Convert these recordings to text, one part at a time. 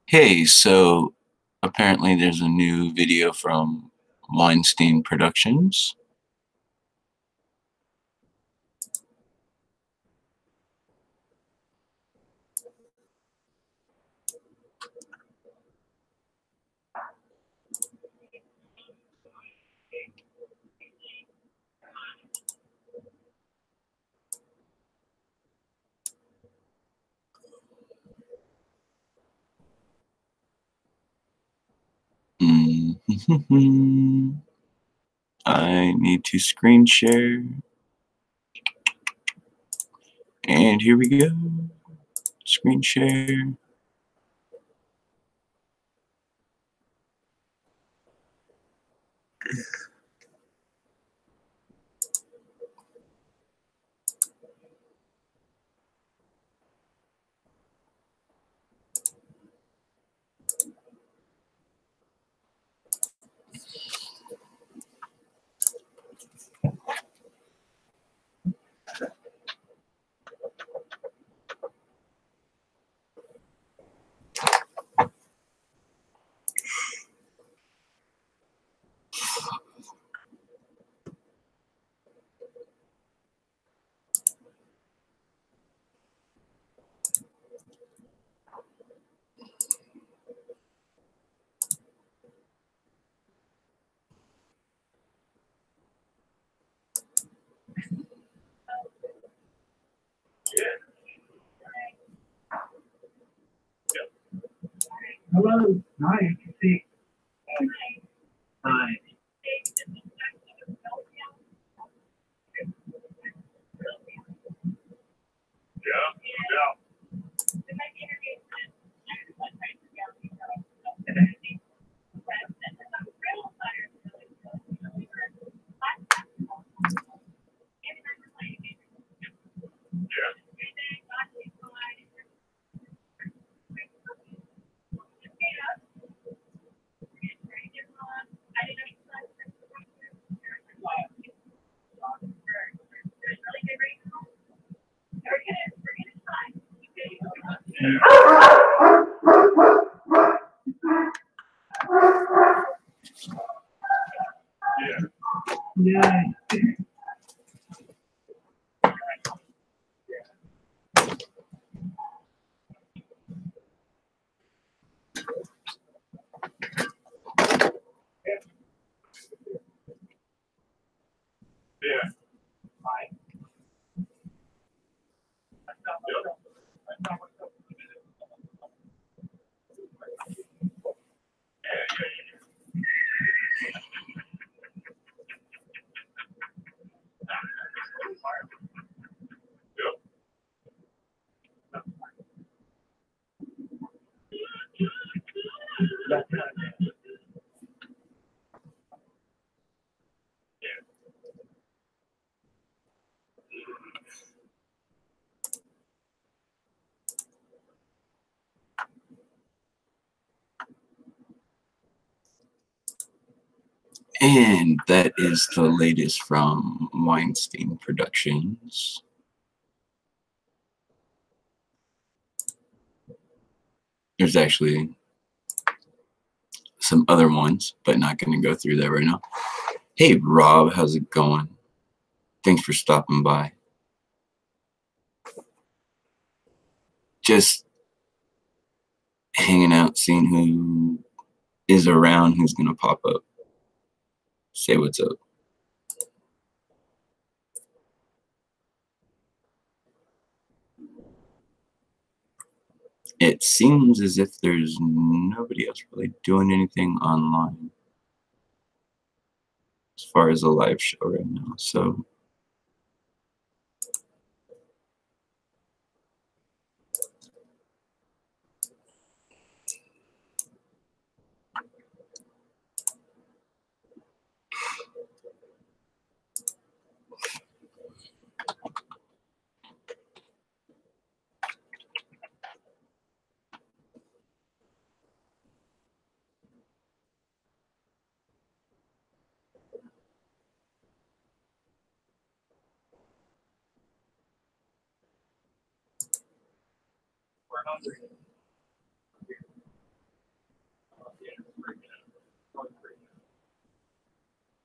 Hey, so apparently there's a new video from Weinstein Productions. I need to screen share. And here we go. Screen share. Hello. Hi. Hi. Yeah. And that is the latest from Weinstein Productions. There's actually some other ones, but not going to go through that right now. Hey, Rob, how's it going? Thanks for stopping by. Just hanging out, seeing who is around, who's going to pop up. Say what's up. It seems as if there's nobody else really doing anything online as far as a live show right now. So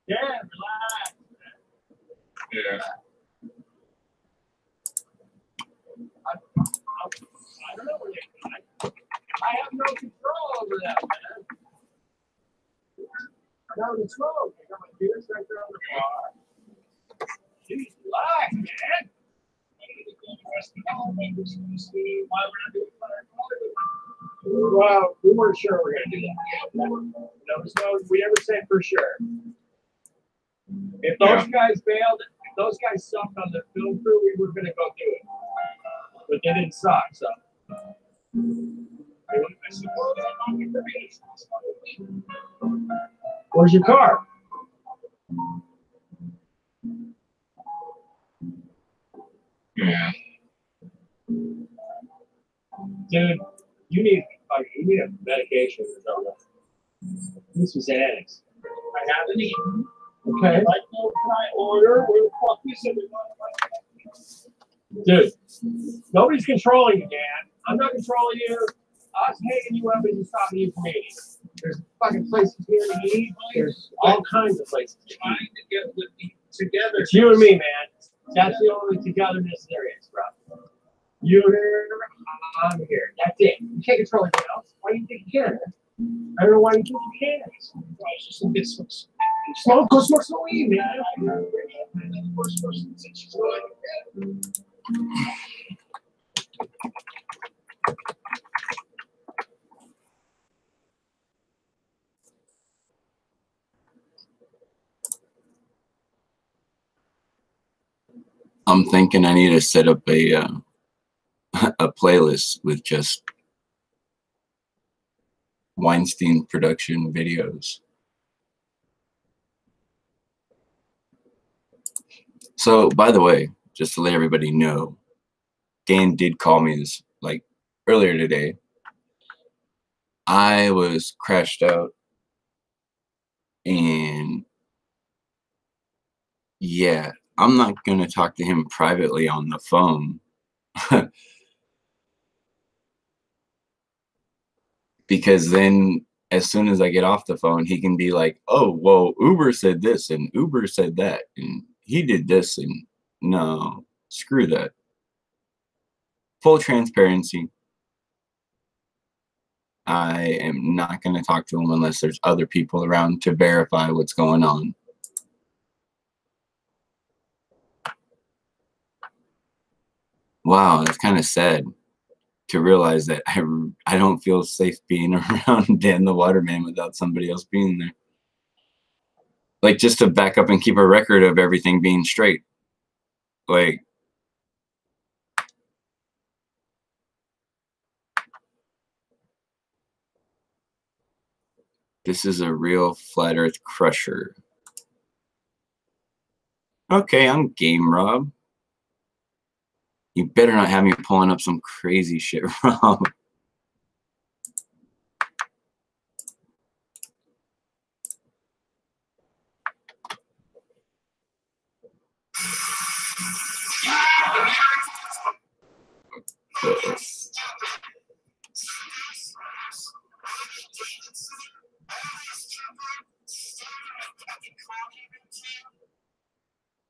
Yeah, relax. yeah. I don't know where I have no control over that, man. I got the smoke. I got my beers right there on the bar. Jeez, relax, man. Well, we weren't sure we were going to do that. We never said for sure. If those guys bailed, if those guys sucked on the film crew, we were going to go do it. But they didn't suck, so. Where's your car? Yeah. Dude, you need a medication or something. This was addicts. I haven't eaten. Okay. Like, no, can I order? Where the fuck is it? Dude, nobody's controlling you, Dan. I'm not controlling you. Us hanging you up isn't stopping you from eating. There's fucking places here to eat. There's all kinds of places to eat. Trying to get with me together. It's you and me, man. That's the only togetherness there is, bro. You're here, I'm here. That's it. You can't control anything else. Why do you think you can? I don't know why you think you can. Well, it's just a bit smoke. Go smoke some weed, man. I'm thinking I need to set up a playlist with just Weinstein production videos. So, by the way, just to let everybody know, Dan did call me this like earlier today. I was crashed out, and yeah, I'm not gonna talk to him privately on the phone. Because then as soon as I get off the phone, he can be like, oh, well, Uber said this and Uber said that and he did this, and no, screw that. Full transparency. I am not going to talk to him unless there's other people around to verify what's going on. Wow, it's kind of sad to realize that I don't feel safe being around Dan the Waterman without somebody else being there. Like, just to back up and keep a record of everything being straight. Like, this is a real flat earth crusher. Okay, I'm game, Rob. You better not have me pulling up some crazy shit, Rob. comedy routine?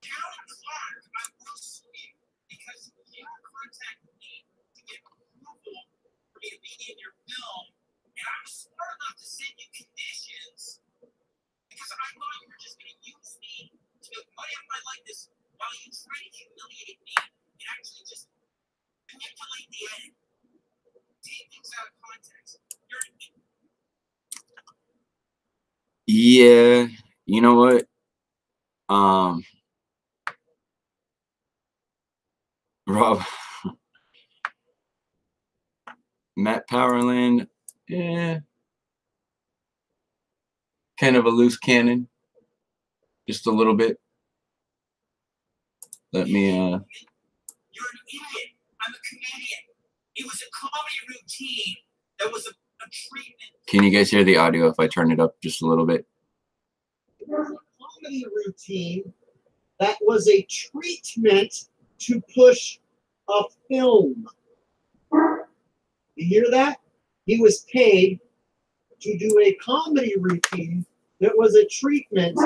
Karen Clark, I will sue you because you contacted me to get approval for me to be in your film, and I was smart enough to send you conditions because I thought you were just going to use me to make money off my likeness while you try to humiliate me and actually just manipulate the edit. Take things out of context. Yeah, you know what? Rob, Matt Powerland, yeah, kind of a loose cannon, just a little bit. Let me, You're an idiot. I'm a comedian. It was a comedy routine that was a treatment. Can you guys hear the audio if I turn it up just a little bit? It was a comedy routine that was a treatment to push a film. You hear that? He was paid to do a comedy routine that was a treatment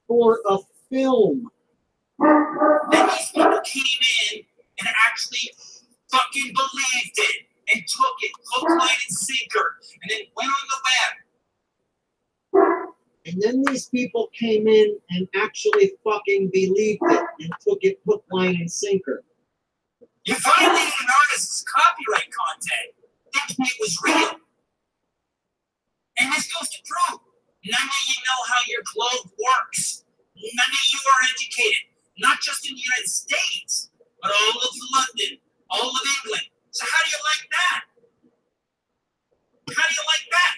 for a film. Then these people came in and actually fucking believed it and took it hook, line, and sinker, and then went on the web. And then these people came in and actually fucking believed it and took it hook, line, and sinker. You violated an artist's copyright content, thinking it was real. And this goes to prove none of you know how your globe works. None of you are educated, not just in the United States, but all of London, all of England. So how do you like that? How do you like that?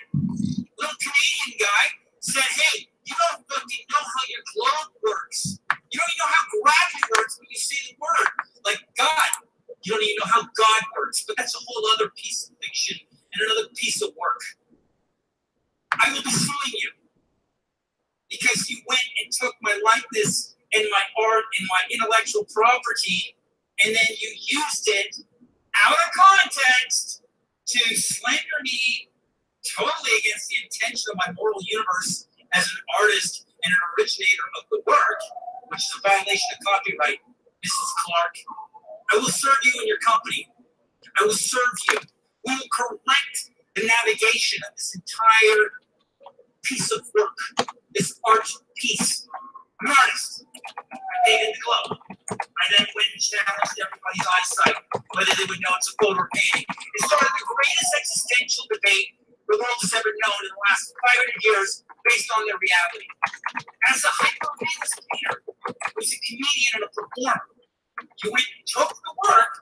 Little Canadian guy said, hey, you don't fucking know how your globe works. You don't even know how gravity works when you say the word. Like God. You don't even know how God works. But that's a whole other piece of fiction and another piece of work. I will be suing you because you went and took my likeness and my art and my intellectual property, and then you used it out of context to slander me totally against the intention of my moral universe as an artist and an originator of the work, which is a violation of copyright, Mrs. Clark. I will serve you and your company. I will serve you. We will correct the navigation of this entire piece of work, this art piece. I'm an artist. I painted the globe. I then went and challenged everybody's eyesight, whether they would know it's a photo or painting. It started the greatest existential debate the world has ever known in the last 500 years based on their reality. As a hyper-realist painter, who's a comedian and a performer, you went and took the work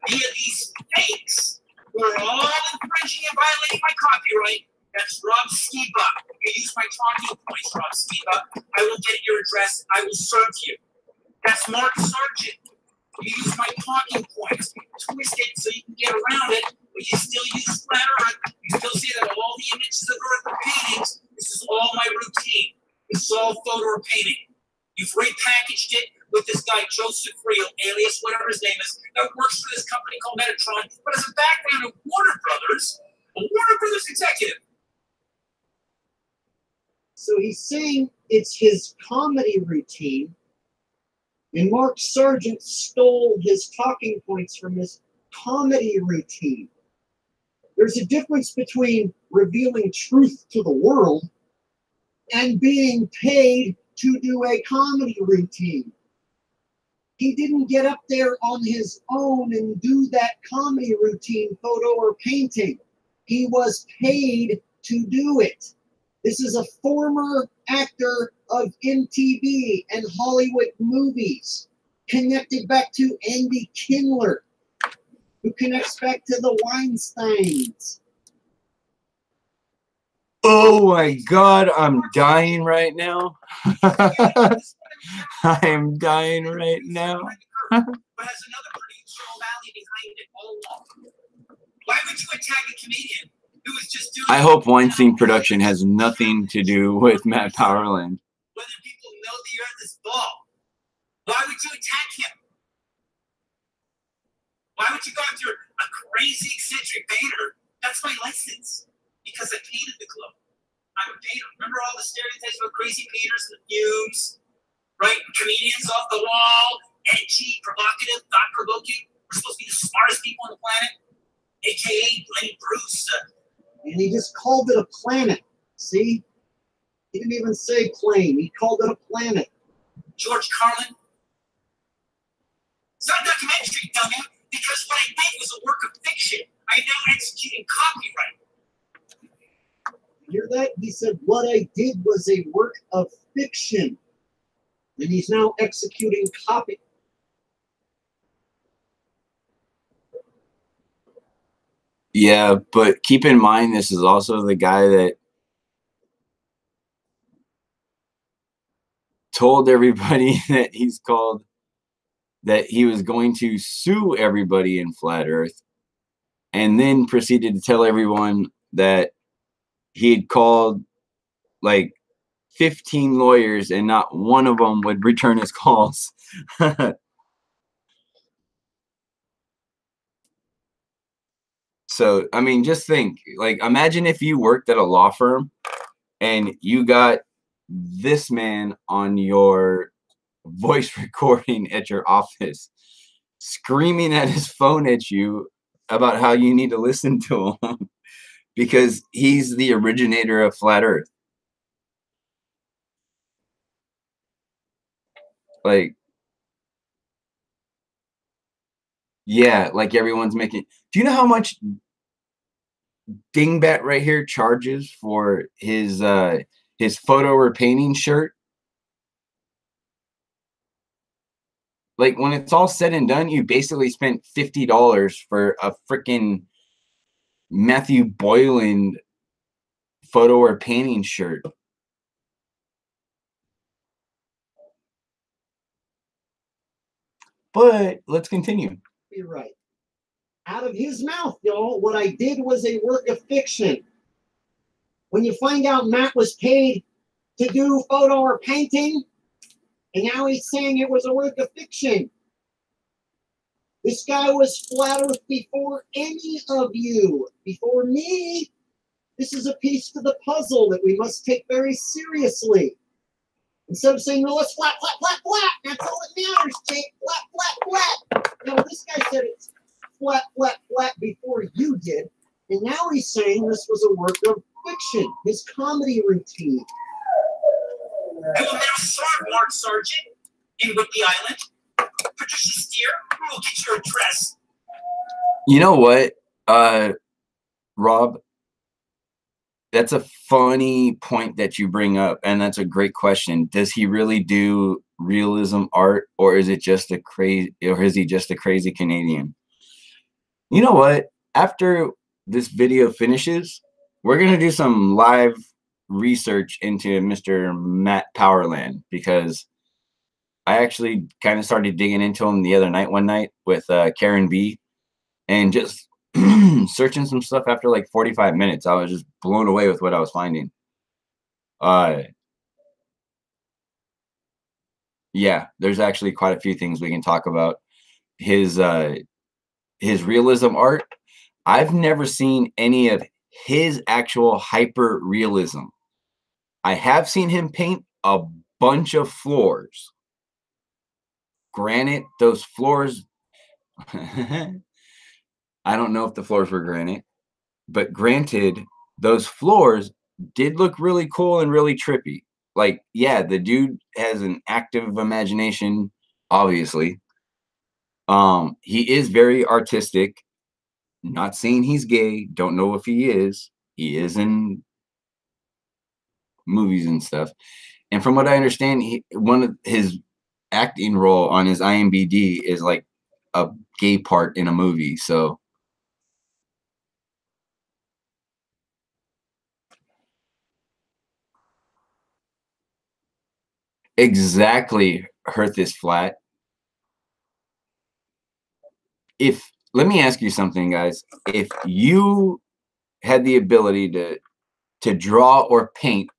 via these fakes who are all infringing and violating my copyright. That's Rob Skiba. You use my talking points, Rob Skiba. I will get your address. I will serve you. That's Mark Sargent. You use my talking points, twist it so you can get around it, but you still use flat earth. You still say that all the images of earth are paintings. This is all my routine. This is all photo or painting. You've repackaged it with this guy, Joseph Reel, alias whatever his name is, that works for this company called Metatron, but has a background of Warner Brothers, a Warner Brothers executive. So he's saying it's his comedy routine, and Mark Sargent stole his talking points from his comedy routine. There's a difference between revealing truth to the world and being paid to do a comedy routine. He didn't get up there on his own and do that comedy routine, photo or painting. He was paid to do it. This is a former actor of MTV and Hollywood movies, connected back to Andy Kindler, who connects back to the Weinsteins. Oh my God, I'm dying right now. I am dying right now. But has another producer O'Malley behind it all along. Why would you attack a comedian who was just doing? I hope Weinstein production has nothing to do with Matt Powerland. Whether people know the earth is ball. Why would you attack him? Why would you go after a crazy eccentric painter? That's my license because I painted the globe. I would paint them. Remember all the stereotypes about crazy painters, the fumes, right? Comedians off the wall, edgy, provocative, thought-provoking. We're supposed to be the smartest people on the planet, aka Lenny Bruce. And he just called it a planet. See? He didn't even say plane. He called it a planet. George Carlin. It's not a documentary, dummy, because what I did was a work of fiction. I am now executing copyright. Hear that? He said, what I did was a work of fiction. And he's now executing copy. Yeah, but keep in mind, this is also the guy that told everybody that that he was going to sue everybody in Flat Earth, and then proceeded to tell everyone that he had called like 15 lawyers and not one of them would return his calls. So, I mean, just think, like, imagine if you worked at a law firm and you got this man on your voice recording at your office, screaming at his phone at you about how you need to listen to him because he's the originator of Flat Earth. Like, yeah, like everyone's making. Do you know how much Dingbat right here charges for his photo or painting shirt? Like, when it's all said and done, you basically spent $50 for a freaking Matthew Boylan photo or painting shirt. But let's continue. You're right. Out of his mouth, y'all, what I did was a work of fiction. When you find out Matt was paid to do photo or painting, and now he's saying it was a work of fiction. This guy was Flat Earth before any of you, before me. This is a piece to the puzzle that we must take very seriously. Instead of saying, no, it's flat, flat, flat, flat. That's all that matters, Jake. Flat, flat, flat. No, this guy said it's flat, flat, flat before you did. And now he's saying this was a work of fiction, his comedy routine. I will now serve Mark Sargent in Whidbey Island. Patricia Steer, who will get your address. You know what, Rob? That's a funny point that you bring up, and that's a great question. Does he really do realism art, or is he just a crazy Canadian? You know what? After this video finishes, we're gonna do some live research into Mr. Matt Powerland, because I actually kind of started digging into him the other night, one night with Karen B, and just searching some stuff. After like 45 minutes, I was just blown away with what I was finding. Yeah, there's actually quite a few things we can talk about. His realism art. I've never seen any of his actual hyper realism. I have seen him paint a bunch of floors. Granted, those floors, I don't know if the floors were granite, but granted, those floors did look really cool and really trippy. Like, yeah, the dude has an active imagination, obviously. He is very artistic. Not saying he's gay. Don't know if he is. He is in movies and stuff. And from what I understand, one of his acting role on his IMDb is like a gay part in a movie. So exactly, Earth is flat. Let me ask you something, guys. If you had the ability to draw or paint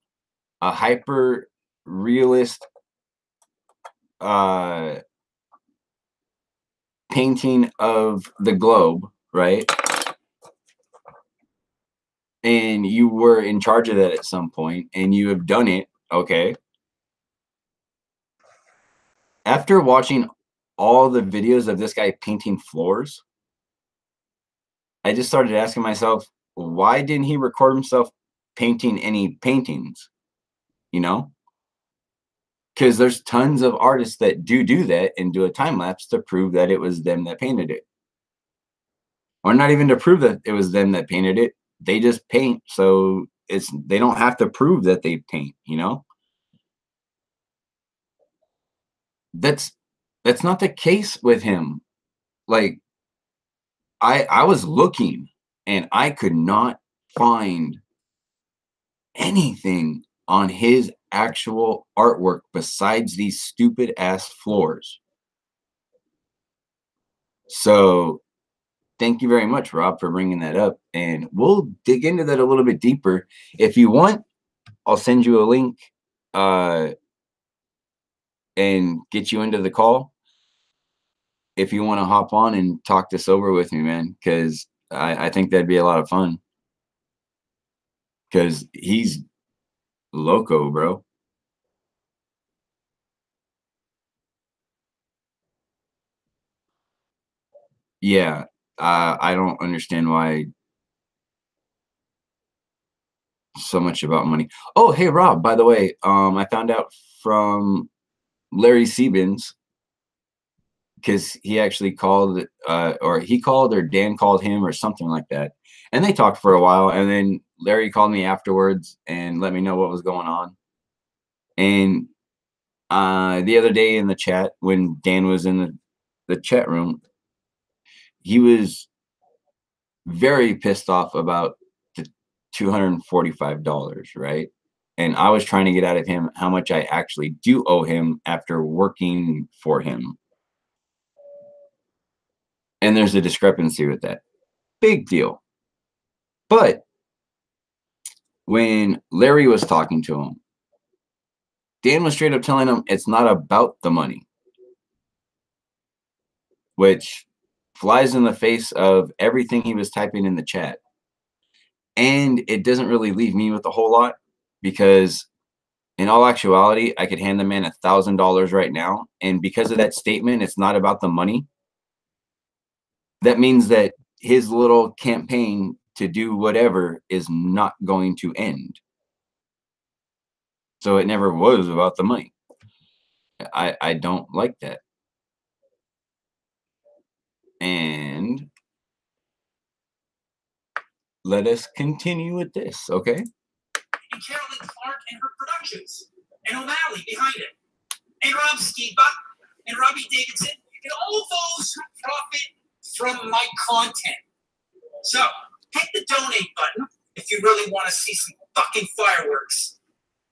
a hyper realist painting of the globe, right? and you were in charge of that at some point, and you have done it, okay? After watching all the videos of this guy painting floors, I just started asking myself, why didn't he record himself painting any paintings? You know? Because there's tons of artists that do that and do a time lapse to prove that it was them that painted it. Or not even to prove that it was them that painted it. They just paint, so they don't have to prove that they paint, you know? That's not the case with him. Like, I was looking and I could not find anything on his actual artwork besides these stupid ass floors. So thank you very much, Rob, for bringing that up, and we'll dig into that a little bit deeper. If you want, I'll send you a link and get you into the call if you want to hop on and talk this over with me, man, because I think that'd be a lot of fun, because he's loco, bro. Yeah, I don't understand why so much about money. Oh, hey, Rob, by the way, I found out from Larry Siebens, because he actually called, or he called, or Dan called him, or something like that. And they talked for a while, and then Larry called me afterwards and let me know what was going on. And the other day in the chat, when Dan was in the chat room, he was very pissed off about the $245, right? And I was trying to get out of him how much I actually do owe him after working for him. And there's a discrepancy with that. Big deal. But when Larry was talking to him, Dan was straight up telling him it's not about the money, which flies in the face of everything he was typing in the chat. And it doesn't really leave me with a whole lot, because in all actuality, I could hand the man $1,000 right now. And because of that statement, it's not about the money. That means that his little campaign to do whatever is not going to end. So it never was about the money. I don't like that. And let us continue with this, okay? And Carolyn Clark and her productions, and O'Malley behind it, and Rob Skiba, and Robbie Davidson, and all those who profit from my content. So, hit the donate button if you really want to see some fucking fireworks.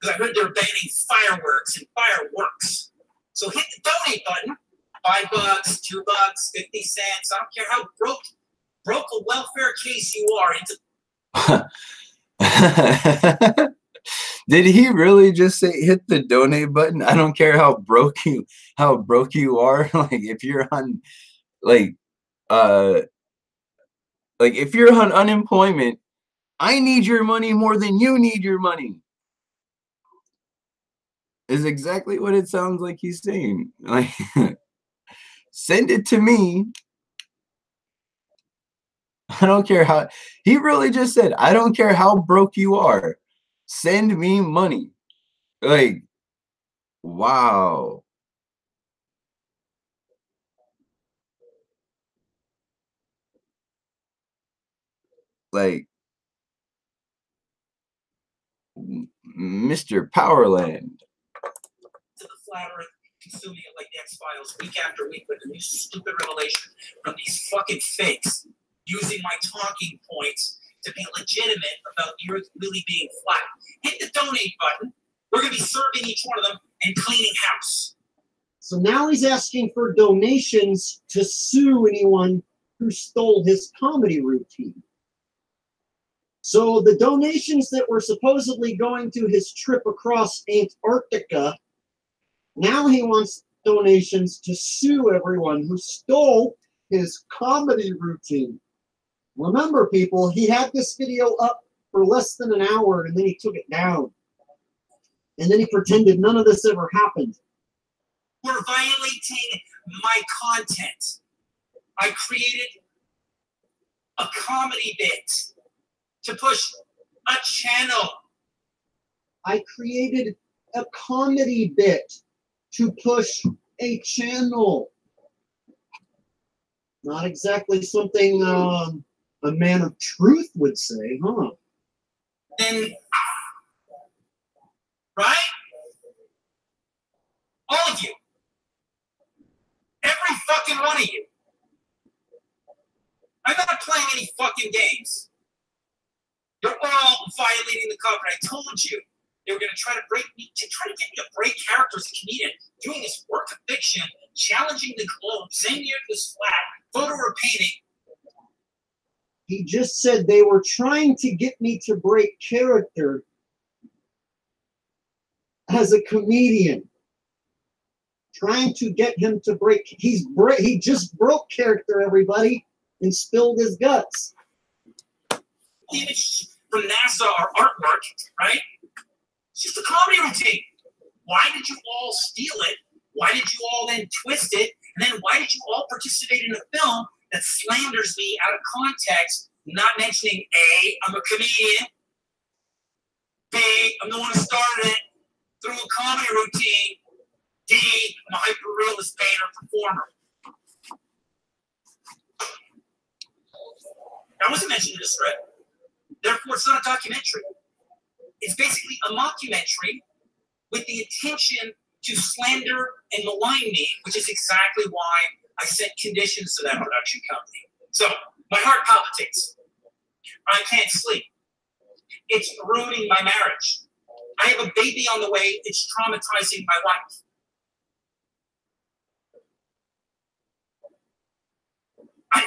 Because I heard they're banning fireworks and fireworks. So hit the donate button. $5, $2, 50 cents. I don't care how broke a welfare case you are. Did he really just say hit the donate button? I don't care how broke you are. Like, if you're on like if you're on unemployment, I need your money more than you need your money. Is exactly what it sounds like he's saying. Like, send it to me. I don't care how. He really just said, I don't care how broke you are. Send me money. Like, wow. Like, Mr. Powerland. To the flat earth, consuming it like the X-Files week after week with a new stupid revelation from these fucking fakes, using my talking points to be legitimate about the earth really being flat. Hit the donate button. We're going to be serving each one of them and cleaning house. So now he's asking for donations to sue anyone who stole his comedy routine. So the donations that were supposedly going to his trip across Antarctica, now he wants donations to sue everyone who stole his comedy routine. Remember, people, he had this video up for less than an hour, and then he took it down. And then he pretended none of this ever happened. We're violating my content. I created a comedy bit to push a channel. I created a comedy bit to push a channel. Not exactly something a man of truth would say, huh? Then, right? All of you. Every fucking one of you. I'm not playing any fucking games. You're all violating the copyright. I told you they were going to try to get me to break character as a comedian, doing this work of fiction, challenging the globe, saying the earth was flat, photo or painting. He just said they were trying to get me to break character as a comedian. Trying to get him to break. He just broke character, everybody, and spilled his guts. Image from NASA or artwork, right? It's just a comedy routine. Why did you all steal it? Why did you all then twist it? And then why did you all participate in a film that slanders me out of context, not mentioning A, I'm a comedian, B, I'm the one who started it through a comedy routine, D, I'm a hyper-realist painter performer. That wasn't mentioned in the script. Therefore, it's not a documentary. It's basically a mockumentary with the intention to slander and malign me, which is exactly why I set conditions to that production company. So, my heart palpitates. I can't sleep. It's ruining my marriage. I have a baby on the way. It's traumatizing my wife.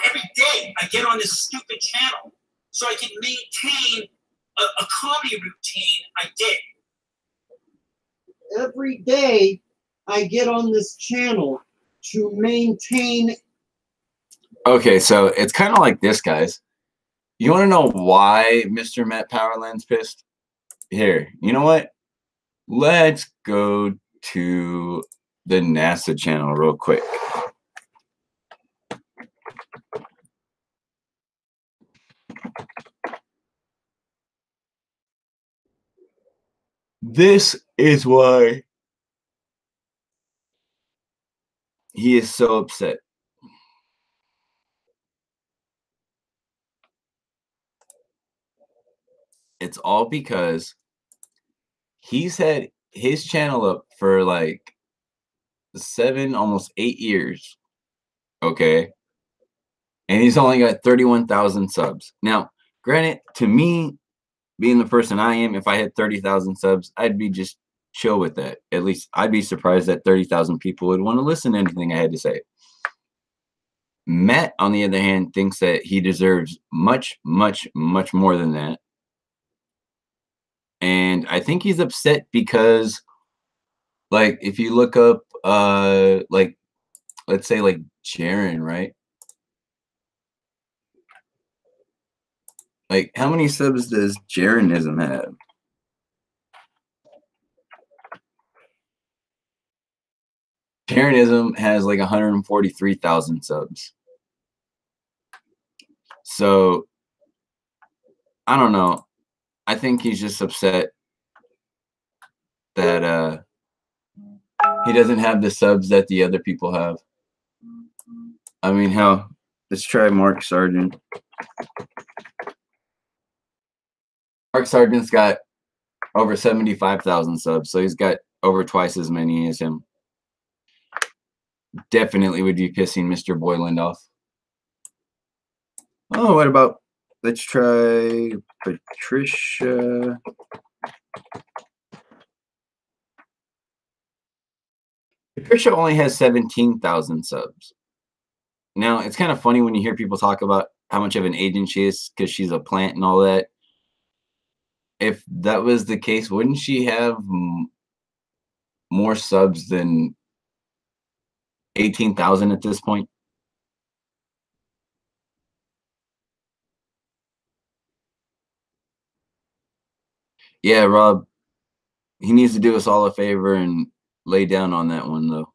Every day I get on this stupid channel so I can maintain a comedy routine I did. Every day I get on this channel to maintain. Okay, so it's kind of like this, guys. You want to know why Mr. Matt Powerland's pissed? Here, you know what? Let's go to the NASA channel real quick. This is why he is so upset. It's all because he's had his channel up for like 7, almost 8 years. Okay. And he's only got 31,000 subs. Now, granted, to me, being the person I am, if I had 30,000 subs, I'd be just chill with that. At least I'd be surprised that 30,000 people would want to listen to anything I had to say. Matt, on the other hand, thinks that he deserves much, much, much more than that. And I think he's upset because, like, if you look up, like, let's say, like, Jaren, right? Like, how many subs does Jarenism have? Jarenism has like 143,000 subs. So, I don't know. I think he's just upset that he doesn't have the subs that the other people have. I mean, hell, let's try Mark Sargent. Mark Sargent's got over 75,000 subs, so he's got over twice as many as him. Definitely would be pissing Mr. Boyland off. Oh, what about, let's try Patricia. Patricia only has 17,000 subs. Now, it's kind of funny when you hear people talk about how much of an agent she is because she's a plant and all that. If that was the case, wouldn't she have more subs than 18,000 at this point? Yeah, Rob, he needs to do us all a favor and lay down on that one, though.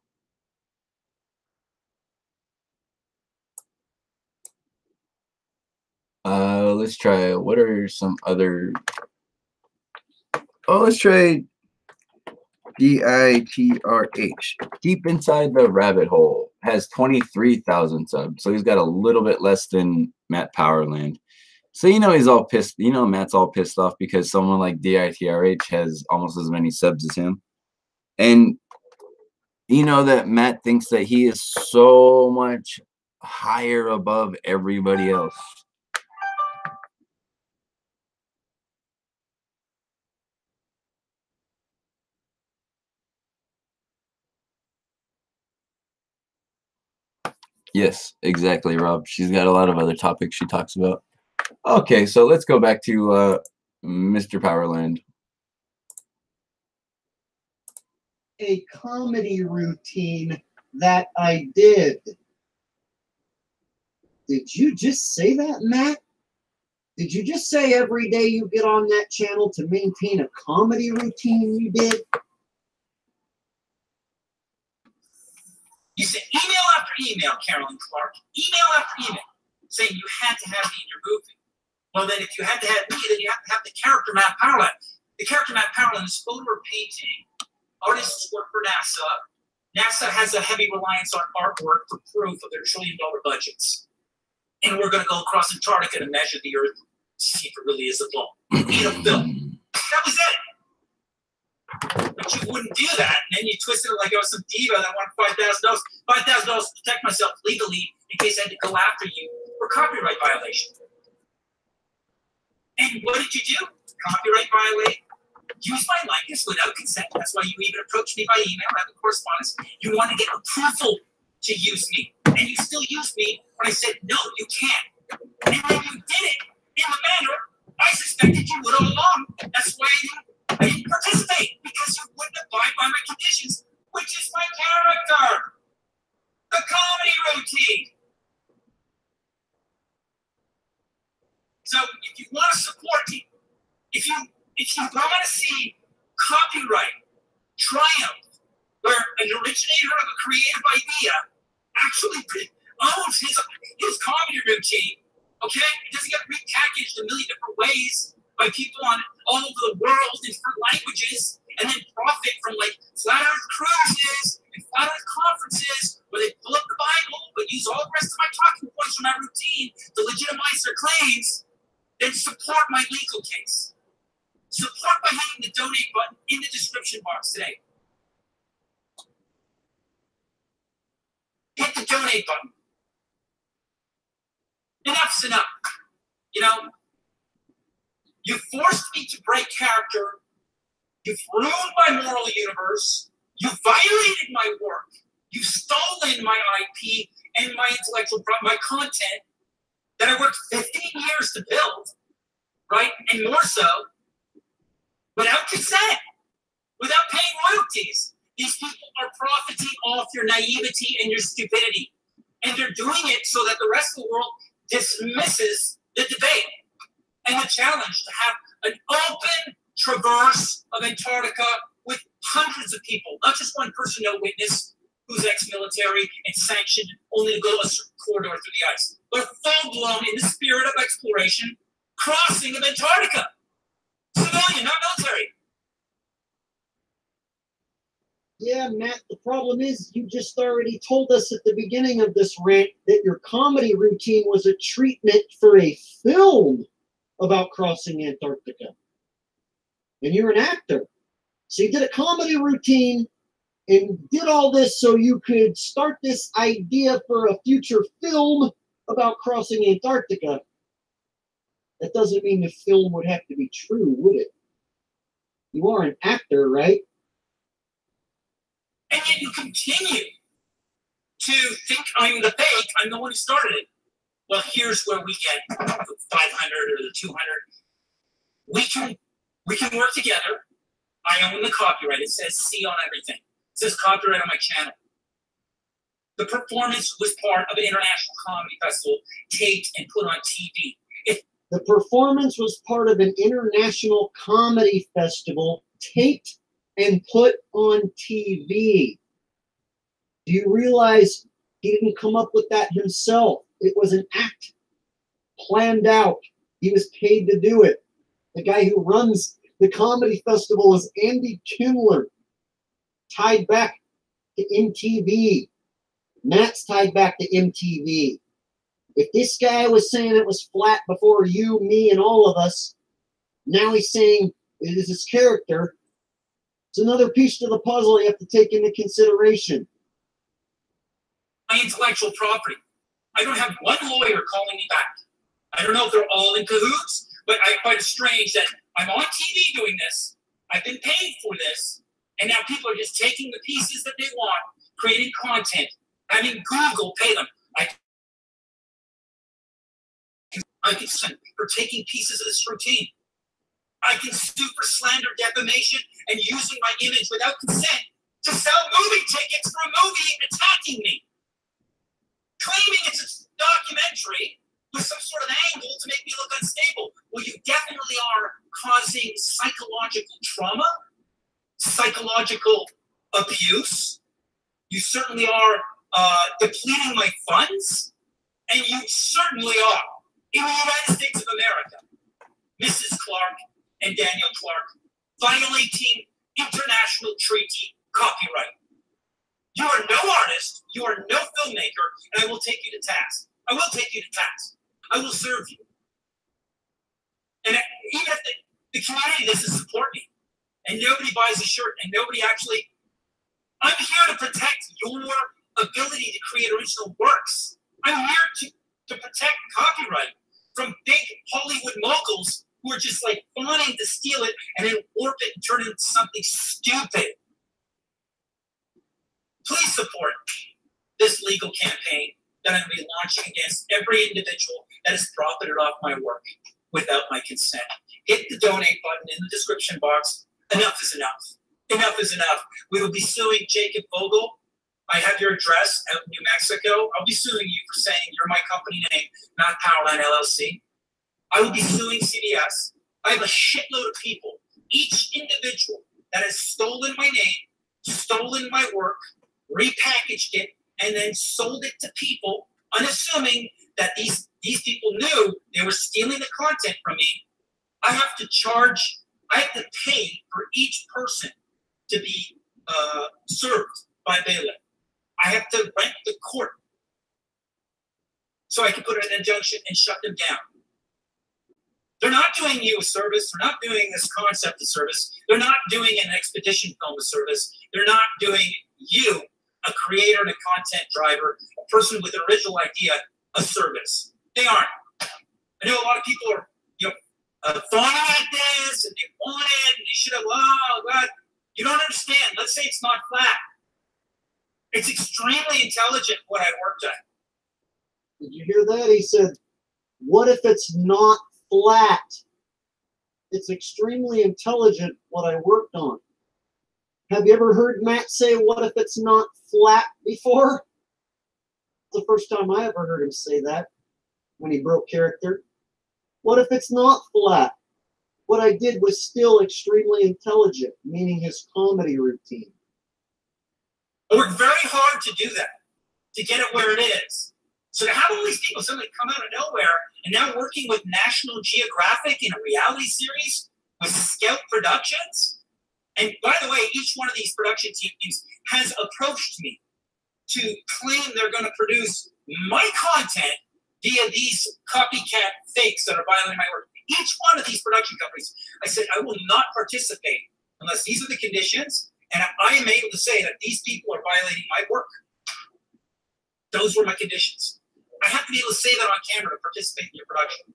Let's try, what are some other, let's try DITRH. Deep Inside the Rabbit Hole has 23,000 subs, so he's got a little bit less than Matt Powerland. So he's all pissed. Matt's all pissed off because someone like DITRH has almost as many subs as him, and that Matt thinks that he is so much higher above everybody else. Yes, exactly, Rob. She's got a lot of other topics she talks about. Okay, so let's go back to Mr. Powerland. A comedy routine that I did. Did you just say that, Matt? Did you just say every day you get on that channel to maintain a comedy routine you did? You sent email after email, Carolyn Clark, email after email, saying you had to have me in your movie. Well, then if you had to have me, then you have to have the character Matt Powerland. The character Matt Powerland is photo or painting. Artists work for NASA. NASA has a heavy reliance on artwork for proof of their trillion-dollar budgets. And we're going to go across Antarctica to measure the Earth, see if it really is a ball. Need a film. That was it. But you wouldn't do that, and then you twisted it like I was some diva that wanted $5,000. $5,000 to protect myself legally in case I had to go after you for copyright violation. And what did you do? Copyright violate? Use my likeness without consent. That's why you even approached me by email, having correspondence. You want to get approval to use me, and you still used me when I said no, you can't. And then you did it in the manner I suspected you would all along. That's why I didn't participate, because you wouldn't abide by my conditions, which is my character. The comedy routine. So if you want to support me, if you want to see copyright triumph, where an originator of a creative idea actually owns his comedy routine, okay? It doesn't get repackaged a million different ways by people on all over the world in different languages, and then profit from like flat earth cruises and flat earth conferences where they pull up the Bible but use all the rest of my talking points from my routine to legitimize their claims. Then support my legal case. Support by hitting the donate button in the description box today. Hit the donate button. Enough's enough. You forced me to break character. You've ruined my moral universe. You violated my work. You've stolen my IP and my my content that I worked 15 years to build, right? And more so, without consent, without paying royalties. These people are profiting off your naivety and your stupidity. And they're doing it so that the rest of the world dismisses the debate and the challenge to have an open traverse of Antarctica with hundreds of people, not just one person, no witness, who's ex-military and sanctioned only to go a certain corridor through the ice, but full-blown in the spirit of exploration, crossing of Antarctica. Civilian, not military. Yeah, Matt, the problem is you just already told us at the beginning of this rant that your comedy routine was a treatment for a film about crossing Antarctica. And you're an actor. So you did a comedy routine and did all this so you could start this idea for a future film about crossing Antarctica. That doesn't mean the film would have to be true, would it? You are an actor, right? And yet you continue to think I'm the fake. I'm the one who started it. Well, here's where we get the 500 or the 200. We can work together. I own the copyright. It says C on everything. It says copyright on my channel. The performance was part of an international comedy festival taped and put on TV. The performance was part of an international comedy festival, taped and put on TV. Do you realize he didn't come up with that himself? It was an act planned out. He was paid to do it. The guy who runs the comedy festival is Andy Kindler, tied back to MTV. Matt's tied back to MTV. If this guy was saying it was flat before you, me, and all of us, now he's saying it is his character. It's another piece to the puzzle you have to take into consideration. My intellectual property. I don't have one lawyer calling me back. I don't know if they're all in cahoots, but I find it strange that I'm on TV doing this. I've been paid for this, and now people are just taking the pieces that they want, creating content, having Google pay them. I can sue for taking pieces of this routine. I can sue for slander, defamation, and using my image without consent to sell movie tickets for a movie attacking me. Claiming it's a documentary with some sort of angle to make me look unstable. Well, you definitely are causing psychological trauma, psychological abuse. You certainly are depleting my funds, and you certainly are, in the United States of America, Mrs. Clark and Daniel Clark, violating international treaty copyright. You are no artist, you are no filmmaker, and I will take you to task. I will take you to task. I will serve you. And even if the community doesn't support me, and nobody buys a shirt, and nobody actually, I'm here to protect your ability to create original works. I'm here to protect copyright from big Hollywood moguls who are just like wanting to steal it and then warp it and turn it into something stupid. Please support this legal campaign that I'm going to be launching against every individual that has profited off my work without my consent. Hit the donate button in the description box. Enough is enough. Enough is enough. We will be suing Jacob Vogel. I have your address out in New Mexico. I'll be suing you for saying you're my company name, not Powerline LLC. I will be suing CBS. I have a shitload of people, each individual that has stolen my name, stolen my work, repackaged it, and then sold it to people, unassuming that these people knew they were stealing the content from me. I have to pay for each person to be served by bailiff. I have to rent the court so I can put an injunction and shut them down. They're not doing you a service. They're not doing this concept a service. They're not doing an expedition film a service. They're not doing you, a creator and a content driver, a person with an original idea, a service. They aren't. I know a lot of people are, fawning at this, and they want it, and they should have, oh, God. You don't understand. Let's say it's not flat. It's extremely intelligent what I worked on. Did you hear that? He said, what if it's not flat? It's extremely intelligent what I worked on. Have you ever heard Matt say, what if it's not flat before? It's the first time I ever heard him say that when he broke character. What if it's not flat? What I did was still extremely intelligent, meaning his comedy routine. I worked very hard to do that, to get it where it is. So to have all these people suddenly come out of nowhere and now working with National Geographic in a reality series with Scout Productions. And by the way, each one of these production teams has approached me to claim they're going to produce my content via these copycat fakes that are violating my work. Each one of these production companies, I said, I will not participate unless these are the conditions, and I am able to say that these people are violating my work. Those were my conditions. I have to be able to say that on camera to participate in your production.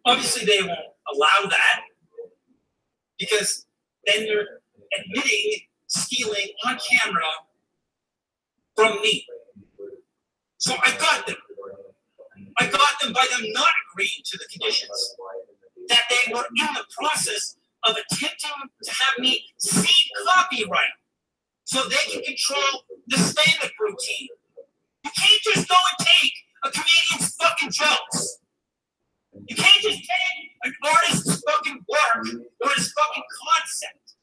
Obviously, they won't allow that because then they're admitting stealing on camera from me. So I got them. I got them by them not agreeing to the conditions. That they were in the process of attempting to have me cede copyright so they can control the stand-up routine. You can't just go and take a comedian's fucking jokes You can't just take an artist's fucking work or his fucking concept.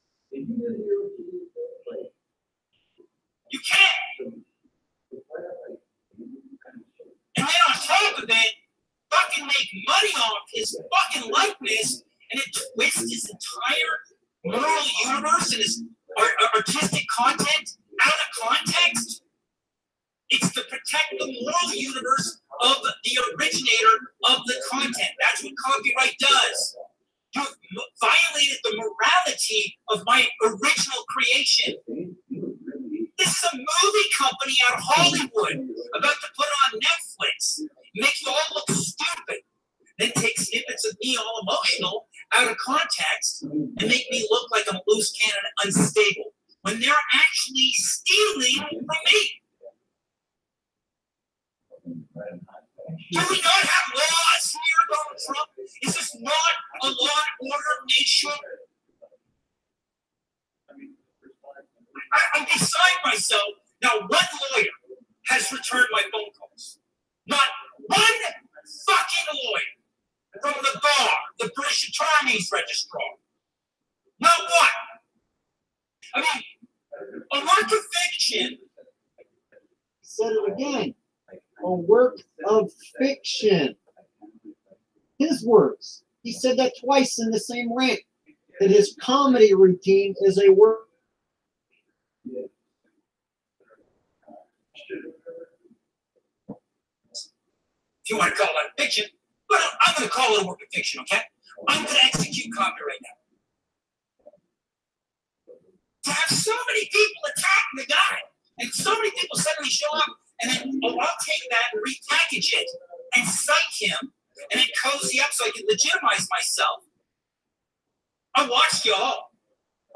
You can't. And then on top of it, fucking make money off his fucking likeness, and it twists his entire moral universe and his artistic content out of context. It's to protect the moral universe of the originator of the content. That's what copyright does. You violated the morality of my original creation. This is a movie company out of Hollywood about to put on Netflix. Make you all look stupid. Then take snippets of me all emotional out of context and make me look like I'm loose cannon unstable when they're actually stealing from me. Do we not have laws here, Donald Trump? Is this not a law and order nation? I'm beside myself. Now, one lawyer has returned my phone calls. Not one fucking lawyer from the bar, the British Attorney's Registrar. Not one. I mean, a work of fiction. Said it again. A work of fiction. His words. He said that twice in the same rant. That his comedy routine is a work. If you want to call it fiction, but I'm going to call it a work of fiction, okay? I'm going to execute copyright now. To have so many people attack the guy, and so many people suddenly show up, and then, oh, I'll take that and repackage it, and cite him, and then cozy up so I can legitimize myself. I watched y'all.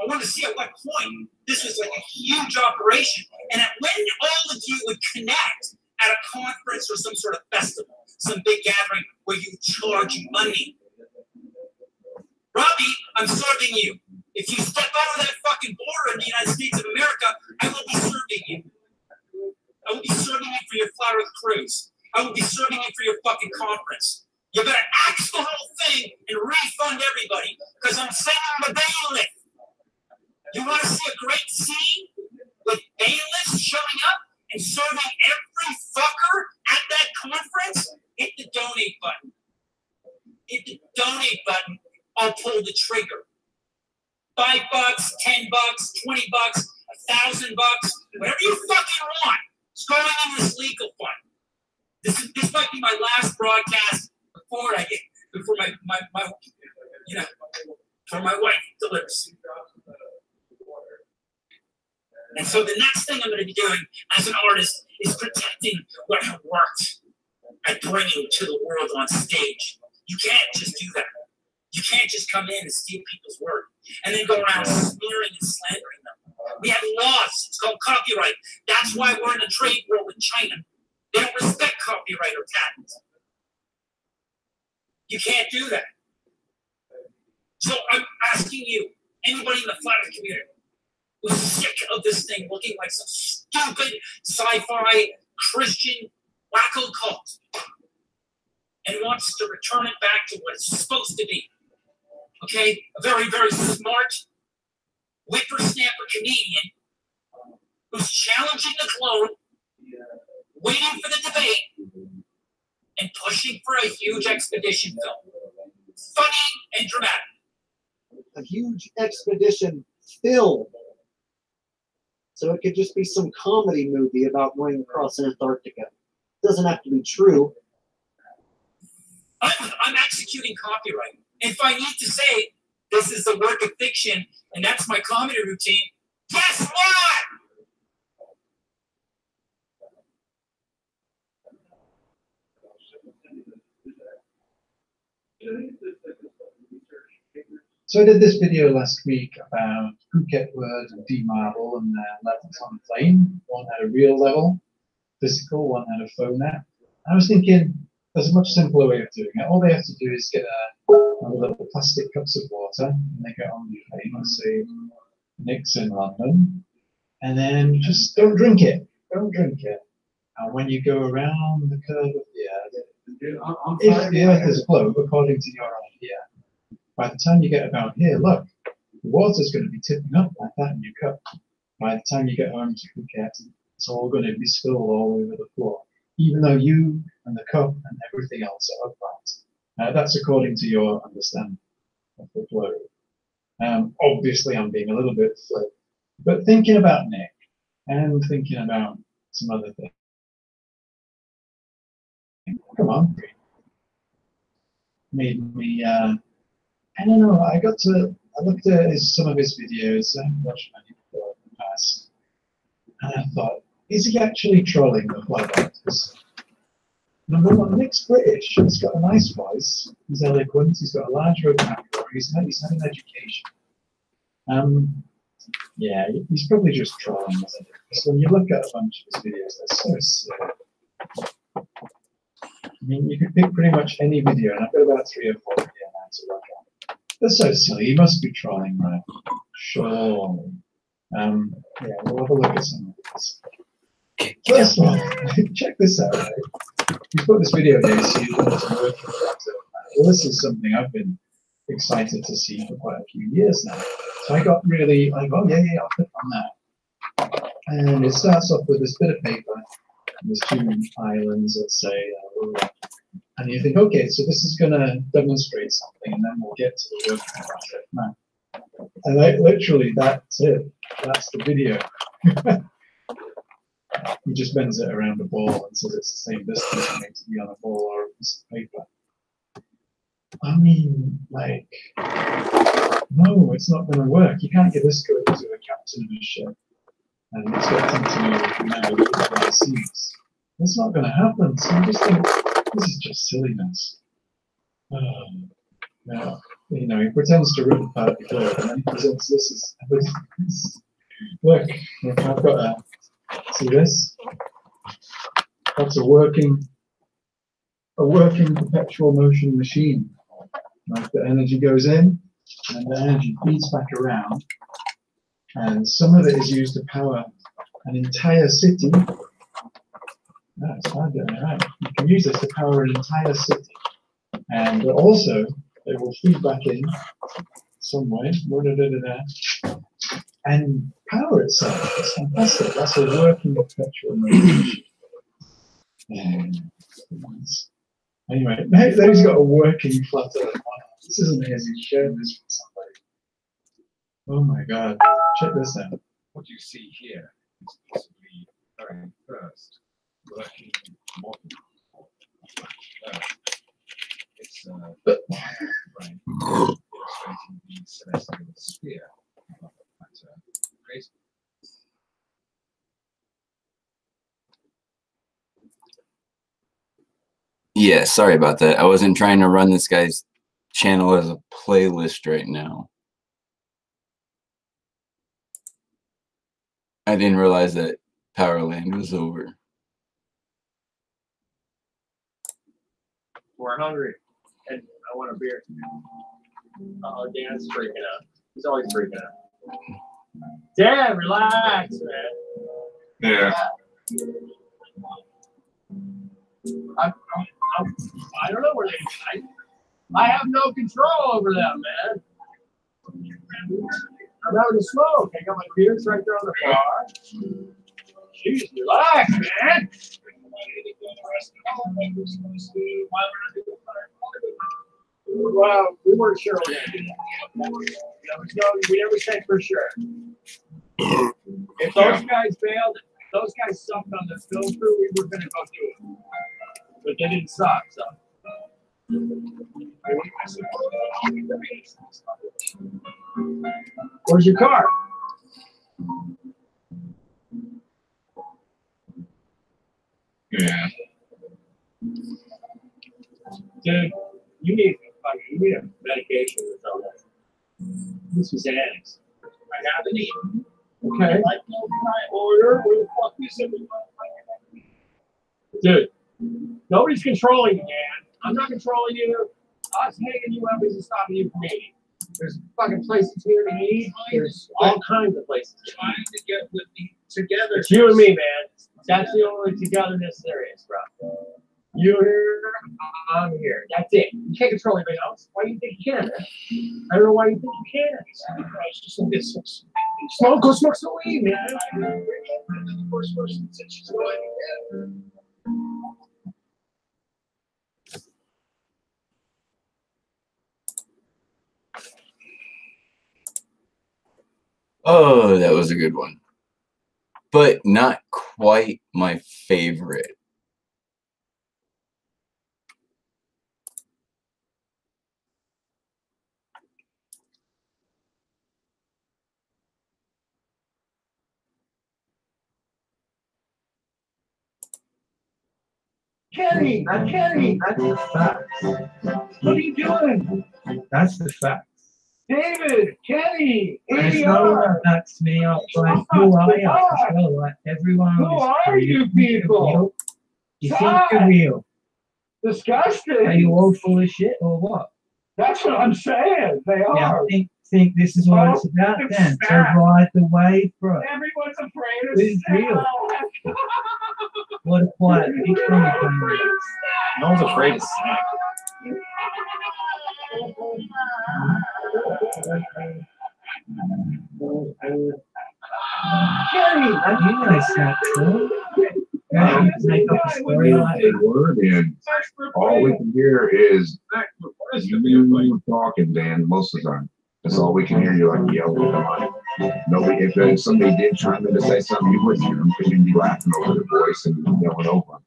I wanted to see at what point this was like a huge operation, and at when all of you would connect at a conference or some sort of festival, some big gathering where you charge money. Robbie, I'm serving you. If you step out of that fucking border in the United States of America, I will be serving you. I will be serving you for your Flat Earth cruise. I will be serving you for your fucking conference. You better axe the whole thing and refund everybody, because I'm sending the bailiff. You want to see a great scene with bailiffs showing up and serving every fucker at that conference? Hit the donate button. Hit the donate button. I'll pull the trigger. $5, $10, $20, $1,000, whatever you fucking want. It's going in this legal fund. This might be my last broadcast before my wife delivers. And so the next thing I'm going to be doing as an artist is protecting what I worked at bringing to the world on stage. You can't just do that. You can't just come in and steal people's work and then go around smearing and slandering them. We have laws. It's called copyright. That's why we're in a trade war with China. They don't respect copyright or patents. You can't do that. So I'm asking you, anybody in the flat earth community who's sick of this thing looking like some stupid sci-fi Christian wacko cult and wants to return it back to what it's supposed to be. Okay? A very, very smart whippersnapper comedian who's challenging the globe, waiting for the debate, and pushing for a huge expedition film. Funny and dramatic. A huge expedition film. So it could just be some comedy movie about going across Antarctica. It doesn't have to be true. I'm executing copyright. If I need to say this is a work of fiction and that's my comedy routine, guess what? So I did this video last week about Phuket Word and D-Marble and their levels on a plane. One had a real level, physical, one had a phone app. I was thinking there's a much simpler way of doing it. All they have to do is get a little plastic cups of water and they get on the plane, let's say Nick's in London, and then just don't drink it. Don't drink it. And when you go around the curve of the earth, If the Earth is a globe, according to your idea, by the time you get about here, look, the water's going to be tipping up like that in your cup. By the time you get home to Phuket, it's all going to be spilled all over the floor, even though you and the cup and everything else are upright. That's according to your understanding of the globe. Obviously, I'm being a little bit flip, but thinking about Nick and thinking about some other things. Come on, made me. I don't know. I looked at some of his videos. I haven't watched many before in the past, and I thought, is he actually trolling the flag artists? Number one, Nick's British. He's got a nice voice. He's eloquent. He's got a large vocabulary. He's had an education. Yeah, he's probably just trolling us. Because when you look at a bunch of his videos, they're so silly. I mean, you could pick pretty much any video, and I've got about 3 or 4 here now to look at. They're so silly. He must be trolling, right? Sure. Yeah, we'll have a look at some of this. First of all, check this out, right? He's put this video here, so you want to work. Well, this is something I've been excited to see for quite a few years now. So I got really like, oh yeah, I'll click on that. And it starts off with this bit of paper. And there's 2 islands, let's say. And you think, okay, so this is going to demonstrate something, and then we'll get to the working project. No. And literally, that's it. That's the video. He just bends it around a ball and says it's the same distance it makes to be on a ball or a piece of paper. I mean, like, no, it's not going to work. You can't give this code to a captain of a ship and expect him to navigate the seas. It's not going to happen. So you just think, this is just silliness. Yeah, you know, he pretends to rip apart the globe and then he presents this as evidence. Look, I've got a, see this? That's a working perpetual motion machine. Like the energy goes in and the energy feeds back around, and some of it is used to power an entire city. No, it's hard getting it right. You can use this to power an entire city, and also it will feed back in some way, and power itself. It's fantastic. That's a working perpetual motion. Anyway, there he's got a working flat earth. This isn't as he shared this with somebody. Oh my god, check this out. What you see here is possibly the very first working model of Earth. It's a frame illustrating the celestial sphere of the flat Earth. Yeah, sorry about that. I wasn't trying to run this guy's channel as a playlist right now. I didn't realize that Powerland was over. We're hungry, and I want a beer. Oh, Dan's freaking out. He's always freaking out. Dan, relax, man. Yeah. I don't know where they. I have no control over them, man. I'm having a smoke. I got my beers right there on the bar. Jeez, relax, man. Well, we weren't sure. We never said for sure. If those guys bailed, those guys sucked on the film crew, we were going to go do it. But they didn't suck, so. Where's your car? Yeah. Dude, you need a medication or something. This was Xanax. I haven't eaten. Okay. Like no order. Where the fuck is it? Dude, nobody's controlling you, man. I'm not controlling you. Us hanging you up isn't stopping you from eating. There's fucking places here to eat. There's all kinds of places. Trying to get with me together. It's you and me, man. That's the only togetherness there is, bro. You're here, I'm here. That's it. You can't control anybody else. Why do you think you can, man? I don't know why you think you can. Go smoke some weed, man. The first person said she's going Oh, that was a good one. But not quite my favorite. Kenny, Kenny, that's the facts. What are you doing? That's the facts. David, Kenny, There's no one backs me up. Like, who are you? As well, like everyone. Who are you people? You think you're real? Disgusting. Are you all full of shit or what? That's what I'm saying. They are. Yeah, think this is what it's about then. So ride the wave, bro. Everyone's afraid of Who's real? What a quiet big funny thing. No one's afraid of snack. Kenny, You know snack, too. Yeah, you make up a story like A word in. All we can hear is you talking, Dan, most of the time. That's all we can hear. You like yelling at the mic. Nobody, if somebody did chime in to say something, you wouldn't hear them because you'd be laughing over the voice and yelling over them.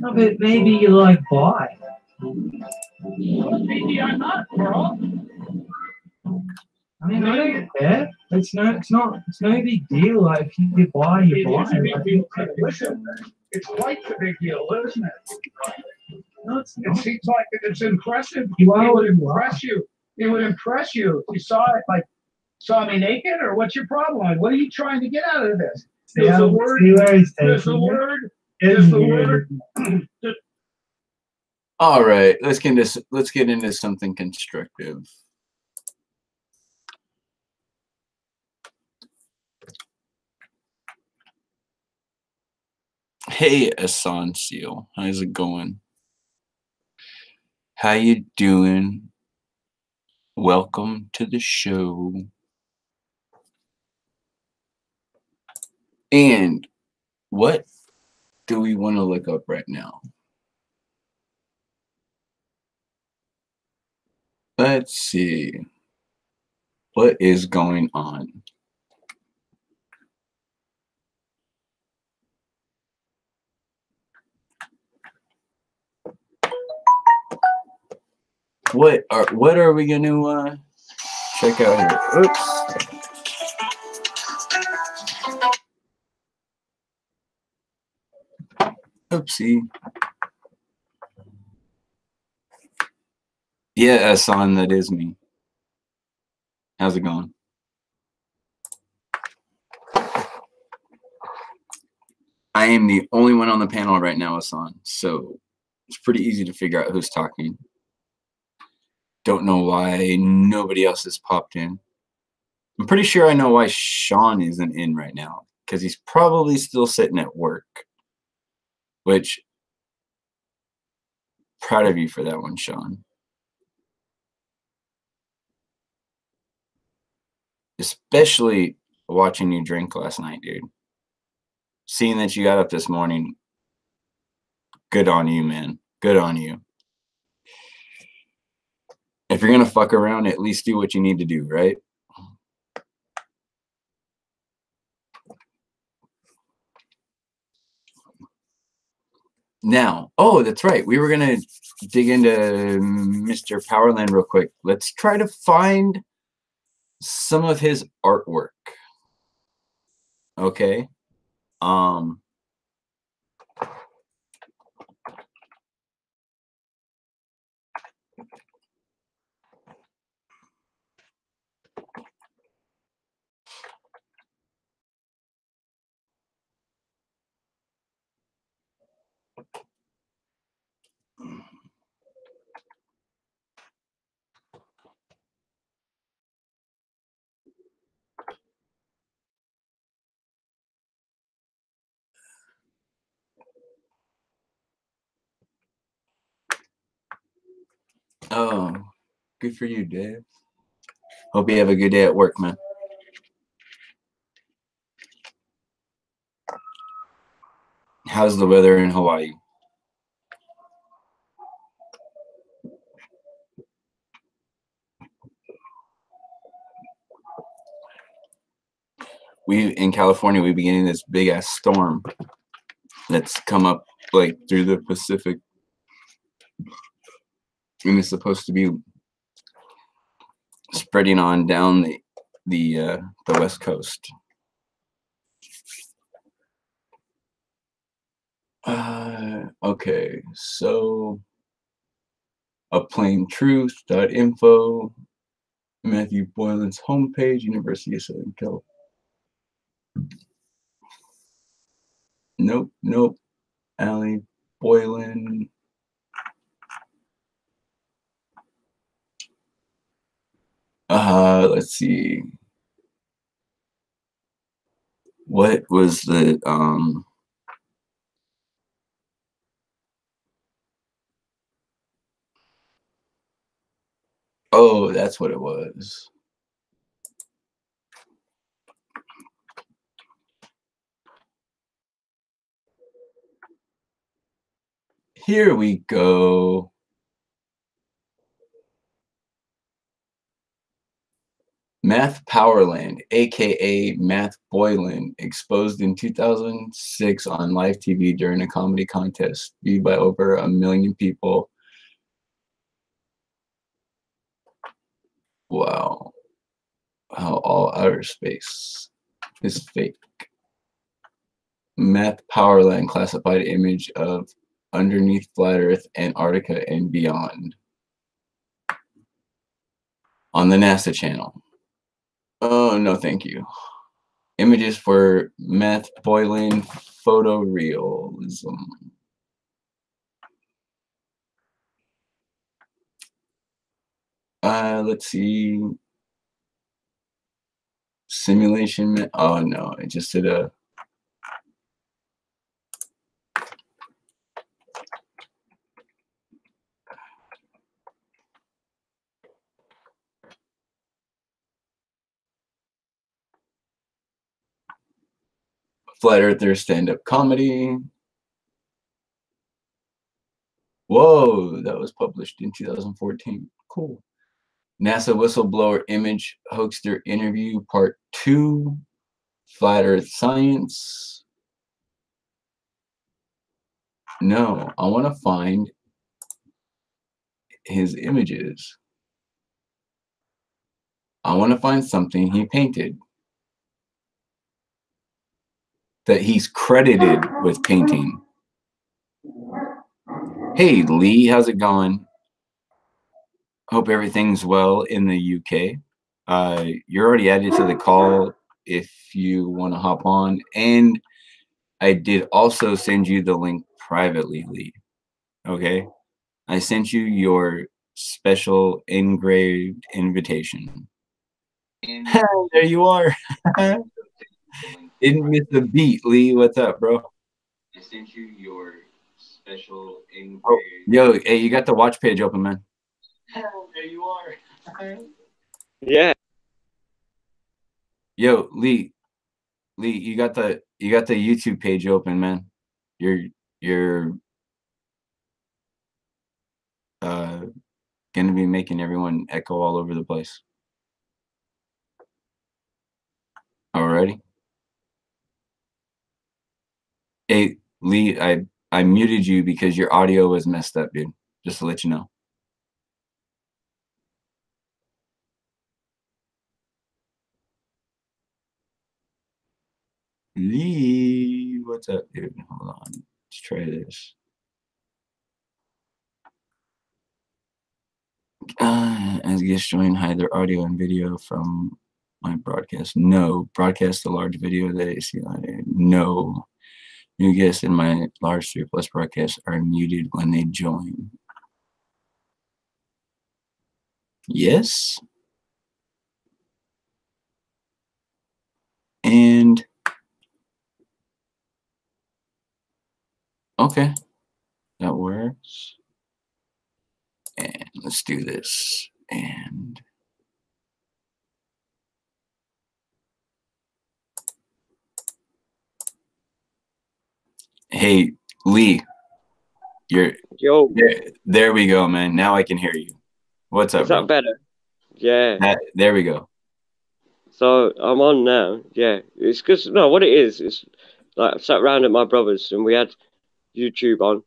no, but maybe you like buy. maybe I'm not, bro. I mean, I don't care. It's no big deal. Like if you buy, you buy. It is a big deal. Listen, it's quite a big deal, isn't it? No, it's It not. seems like it's impressive. You are It would what you are. impress you. It would impress you. You saw it, like, saw me naked, or what's your problem? Like, what are you trying to get out of this? There's a word. See where he's There's a taking it? word. There's the word. All right, let's get into something constructive. Hey, Asan Seal, how's it going? How you doing? Welcome to the show. And what do we want to look up right now? Let's see. What is going on? What are we gonna check out here? Oops. Oopsie. Yeah, Asan, that is me. How's it going? I am the only one on the panel right now, Asan, so it's pretty easy to figure out who's talking. Don't know why nobody else has popped in. I'm pretty sure I know why Sean isn't in right now, because he's probably still sitting at work. Which, proud of you for that one, Sean. Especially watching you drink last night, dude. Seeing that you got up this morning, good on you, man. Good on you. If you're gonna fuck around, at least do what you need to do, right? Now, oh, that's right. We were gonna dig into Mr. Powerland real quick. Let's try to find some of his artwork. Okay. Oh, good for you, Dave. Hope you have a good day at work, man. How's the weather in Hawaii? We in California, we be getting this big ass storm that's come up like through the Pacific, and it's supposed to be spreading on down the West Coast. Okay, so aplaintruth.info, Matthew Boylan's homepage, University of Southern California. Nope, nope. Allie Boylan. Let's see. What was the oh, that's what it was. Here we go. Math Powerland, aka Math Boylan, exposed in 2006 on live TV during a comedy contest, viewed by over 1 million people. Wow. How all outer space is fake. Math Powerland classified image of underneath flat Earth, Antarctica, and beyond. On the NASA channel. Oh, no, thank you. Images for Math Boylan photorealism. Let's see. Simulation. Oh no, it just did a. Flat Earther stand-up comedy. Whoa, that was published in 2014. Cool. NASA whistleblower image hoaxer interview part 2. Flat Earth science. No, I want to find his images. I want to find something he painted that he's credited with painting. Hey Lee, how's it going? Hope everything's well in the UK. You're already added to the call if you want to hop on. And I did also send you the link privately, Lee. Okay? I sent you your special engraved invitation. There you are. Didn't miss the beat, Lee. What's up, bro? I sent you your special engraved. Oh, yo, hey, you got the watch page open, man. There you are. Yeah. Yo, Lee, you got the YouTube page open, man. You're gonna be making everyone echo all over the place. Alrighty. Hey, Lee, I muted you because your audio was messed up, dude. Just to let you know. Lee, what's up, dude? Hold on. Let's try this. As guests join, hide their audio and video from my broadcast. No. Broadcast the large video that I see on it. No. New guests in my large 3+ broadcast are muted when they join. Yes. And okay, that works. And let's do this. And hey, Lee, you're Yo, there we go, man. Now I can hear you. What's up, is that bro? better? Yeah. There we go. So I'm on now. Yeah, it's because no, what it is, it's like I sat around at my brother's and we had YouTube on,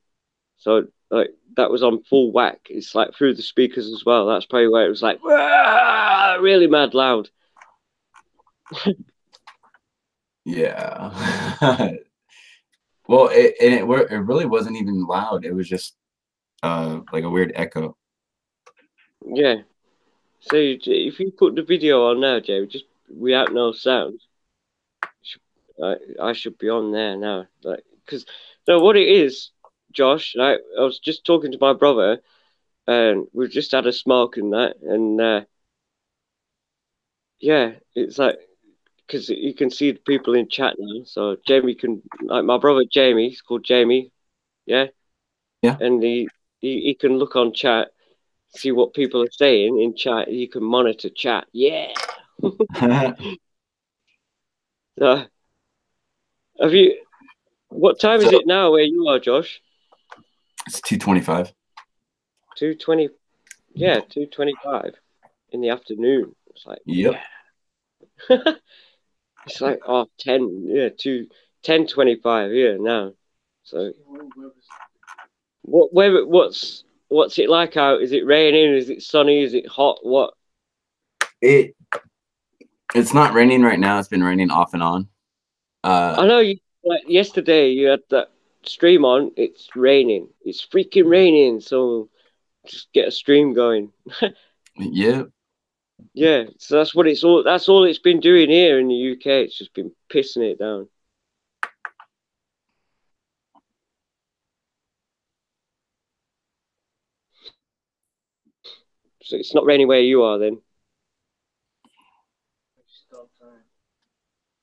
so like that was on full whack. It's like through the speakers as well. That's probably where it was like really mad loud. Yeah. Well, it really wasn't even loud. It was just like a weird echo. Yeah. So if you put the video on now, Jay, just without no sound, I should be on there now. Like, because no, what it is, Josh. I was just talking to my brother, and we've just had a smoke and that, and yeah, it's like because you can see the people in chat now. So Jamie can, like my brother Jamie, he's called Jamie, yeah, Yeah. and he can look on chat, see what people are saying in chat. He can monitor chat, yeah. So, have you? What time is it now where you are, Josh? It's 2:25. 2:20. Yeah, 2:25 in the afternoon. It's like, Yep. yeah. It's like 10, yeah, 10:25 here now. So what's it like out? Is it raining? Is it sunny? Is it hot? What? It's not raining right now. It's been raining off and on. I know you like yesterday you had that stream on. It's raining. It's freaking raining. So just get a stream going. Yep. Yeah, so that's what it's all. That's all it's been doing here in the UK. It's just been pissing it down. So it's not raining where you are then.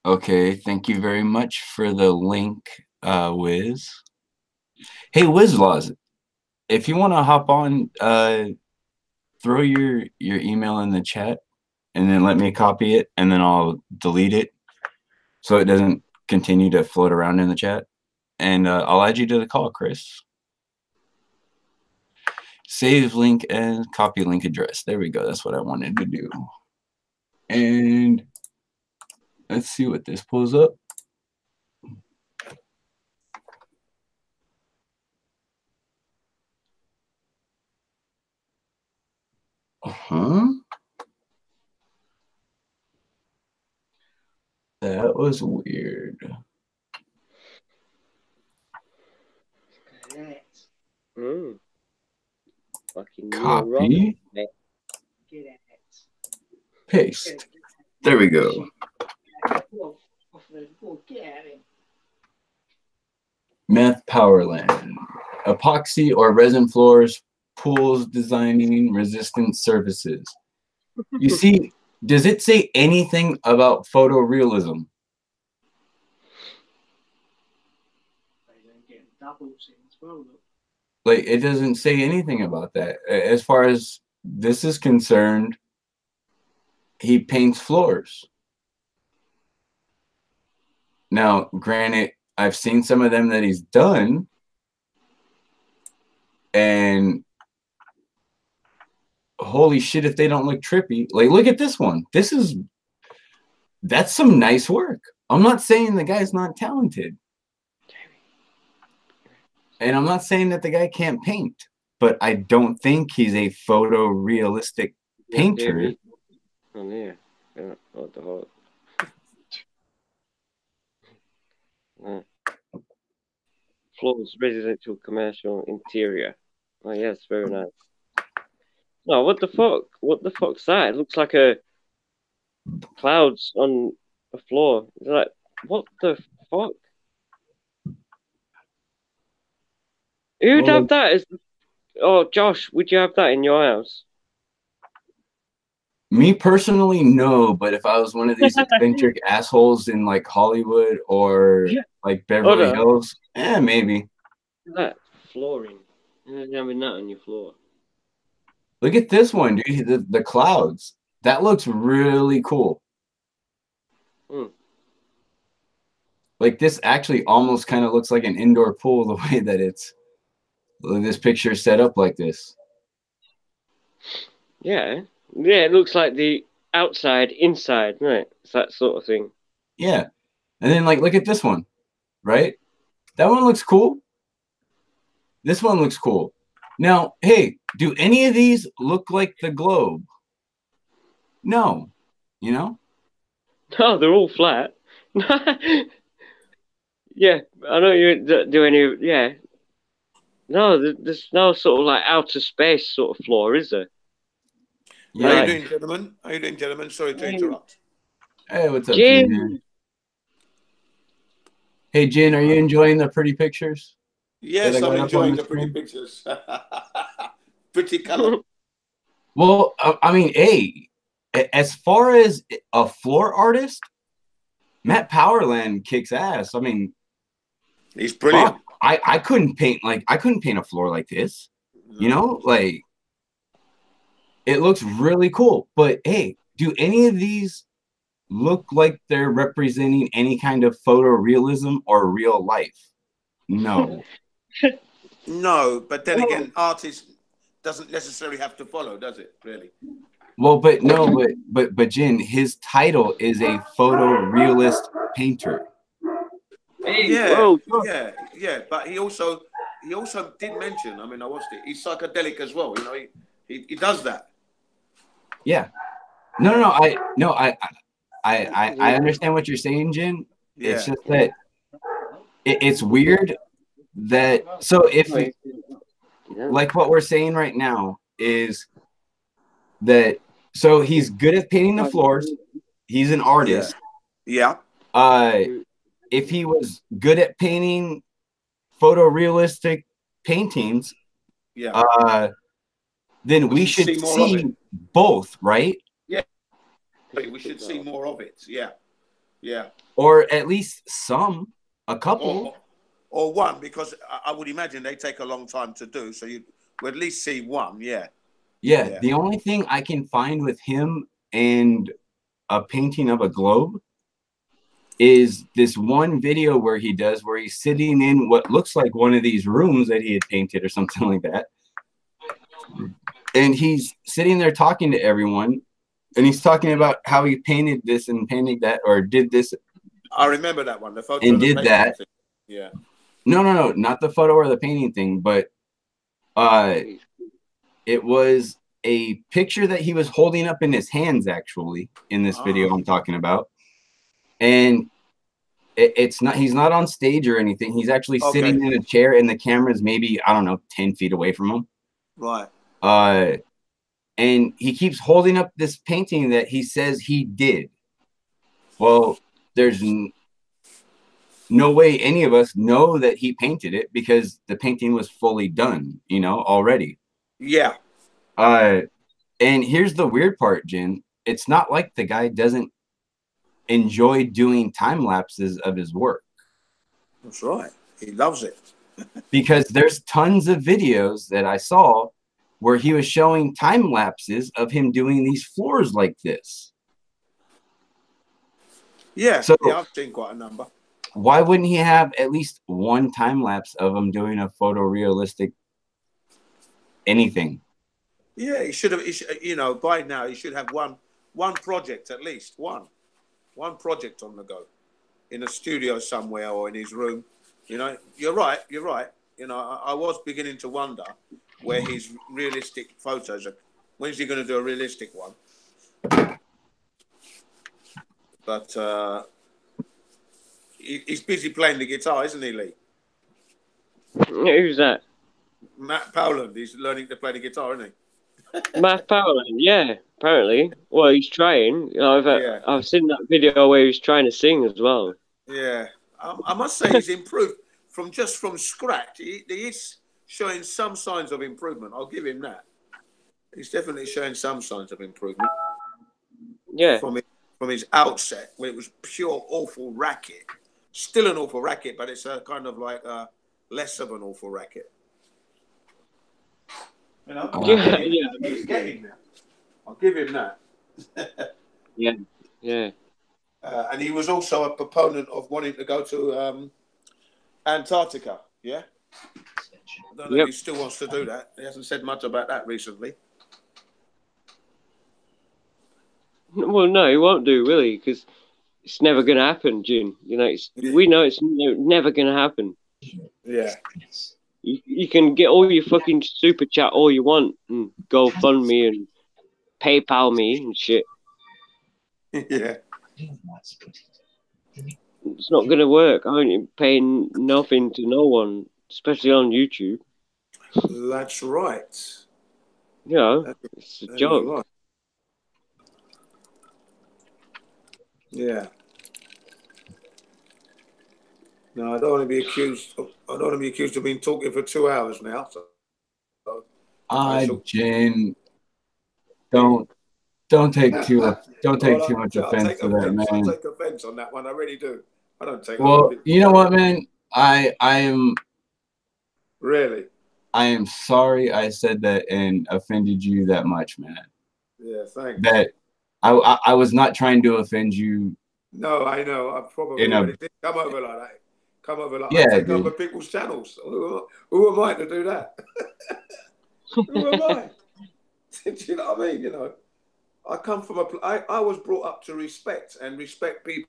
Okay, thank you very much for the link, Wiz. Hey, Wizlaws, if you want to hop on, throw your email in the chat, and then let me copy it, and then I'll delete it, so it doesn't continue to float around in the chat. And I'll add you to the call, Chris. Save link and copy link address. There we go. That's what I wanted to do. And let's see what this pulls up. That was weird. Fucking copy. Paste. There we go. Meth Powerland. Epoxy or resin floors, pools, designing resistant surfaces. You see, does it say anything about photorealism? Like, it doesn't say anything about that. As far as this is concerned, he paints floors. Now, granted, I've seen some of them that he's done, and holy shit, if they don't look trippy. Like, look at this one. That's some nice work. I'm not saying the guy's not talented. And I'm not saying that the guy can't paint, but I don't think he's a photorealistic painter. Oh, yeah. What the fuck? Floors, residential, commercial, interior. Oh, yes, very nice. No, what the fuck? What the fuck's that? It looks like a clouds on a floor. It's like, what the fuck? Who'd have that as... Oh, Josh, would you have that in your house? Me personally, no. But if I was one of these eccentric assholes in like Hollywood or like Beverly Hills, maybe. That flooring. Imagine having that on your floor. Look at this one, dude. The clouds. That looks really cool. Mm. Like this actually almost kind of looks like an indoor pool the way that this picture is set up like this. Yeah. Yeah, it looks like the outside, inside, right? It's that sort of thing. Yeah. And then like look at this one, right? That one looks cool. This one looks cool. Now, hey, do any of these look like the globe? No. You know? No, they're all flat. Yeah, I know you do any. Yeah, no, there's no sort of like outer space sort of floor, is there? How Yeah. you doing, gentlemen? How you doing, gentlemen? Sorry to interrupt. Hey, what's up, Jin? Jin? Hey, Jin, are you enjoying the pretty pictures? Yes, I'm enjoying the pretty pictures. Pretty color. Well, I mean, hey, as far as a floor artist, Matt Powerland kicks ass. I mean, he's brilliant. I couldn't paint a floor like this. No. You know, like it looks really cool. But hey, do any of these look like they're representing any kind of photorealism or real life? No. No, but then again, artist doesn't necessarily have to follow, does it? Really? Well, but no, but Jin, his title is a photorealist painter. Yeah, yeah. But he also did mention. I mean, I watched it. He's psychedelic as well. You know, he does that. Yeah. No. I understand what you're saying, Jin. Yeah. It's just that it's weird that if like what we're saying right now is that he's good at painting the floors. He's an artist. Yeah. If he was good at painting photorealistic paintings, then we should see both, right? Yeah. We should see more of it. Yeah. Yeah. Or at least a couple. Or one, because I would imagine they take a long time to do. So you would at least see one. Yeah. Yeah. The only thing I can find with him and a painting of a globe is this one video where he's sitting in what looks like one of these rooms that he had painted or something like that. And he's sitting there talking to everyone, and he's talking about how he painted this and painted that, or did this. I remember that one. The photo and did that. Thing. Yeah. No, not the photo or the painting thing, but it was a picture that he was holding up in his hands, actually, in this video I'm talking about. And he's not on stage or anything. He's actually sitting in a chair, and the camera's maybe, I don't know, 10 feet away from him. Right. And he keeps holding up this painting that he says he did. Well, there's no way any of us know that he painted it because the painting was fully done, already. Yeah. And here's the weird part, Jin. It's not like the guy doesn't enjoy doing time lapses of his work. That's right. He loves it. Because there's tons of videos that I saw where he was showing time lapses of him doing these floors like this. Yeah, so I've seen quite a number. Why wouldn't he have at least one time lapse of him doing a photorealistic anything? Yeah, he should have. By now he should have one project at least, one project on the go, in a studio somewhere or in his room. You're right. I was beginning to wonder where his realistic photos are. When's he going to do a realistic one? But he's busy playing the guitar, isn't he, Lee? Who's that? Matt Powland. He's learning to play the guitar, isn't he? Matt Powland, yeah, apparently. Well, he's trying. I've seen that video where he's trying to sing as well. Yeah, I must say he's improved from scratch. He is showing some signs of improvement. I'll give him that. He's definitely showing some signs of improvement. Yeah. From his outset, when it was pure awful racket. Still an awful racket, but it's a kind of like less of an awful racket. You know, Yeah, he's getting there. I'll give him that. yeah. And he was also a proponent of wanting to go to Antarctica. Yeah. I don't know if he still wants to do that. He hasn't said much about that recently. Well, no, he won't do, will he? Because it's never going to happen, June. You know, we know it's never going to happen. Yeah. You can get all your fucking super chat all you want and GoFundMe and PayPal me and shit. Yeah. It's not going to work. I ain't paying nothing to no one, especially on YouTube. That's right. You know, it's a joke. Right. Yeah. No, I don't want to be accused. I don't want to be accused of being talking for 2 hours now. So Jen, don't take too much offense to that, man. I take offense on that one. I really do. I don't take. Well, you know what, man? I am really. I am sorry I said that and offended you that much, man. Yeah, thanks. That I was not trying to offend you. No, I know. I probably but it didn't come over like that. Come over like I take over people's channels. Who am I to do that? Who am I? Do you know what I mean? You know, I come from I was brought up to respect people,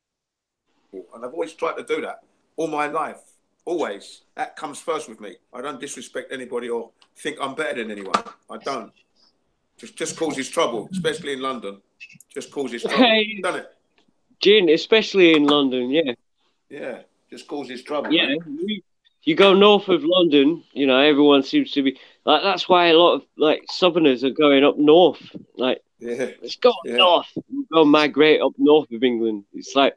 and I've always tried to do that all my life. Always, that comes first with me. I don't disrespect anybody or think I'm better than anyone. I don't. Just causes trouble, especially in London. Just causes trouble, doesn't it? Gin, especially in London, yeah. Yeah, just causes trouble. Yeah, man. you go north of London, you know, everyone seems to be like. That's why a lot of like Southerners are going up north. Like, let's go up north. We'll go migrate up north of England. It's like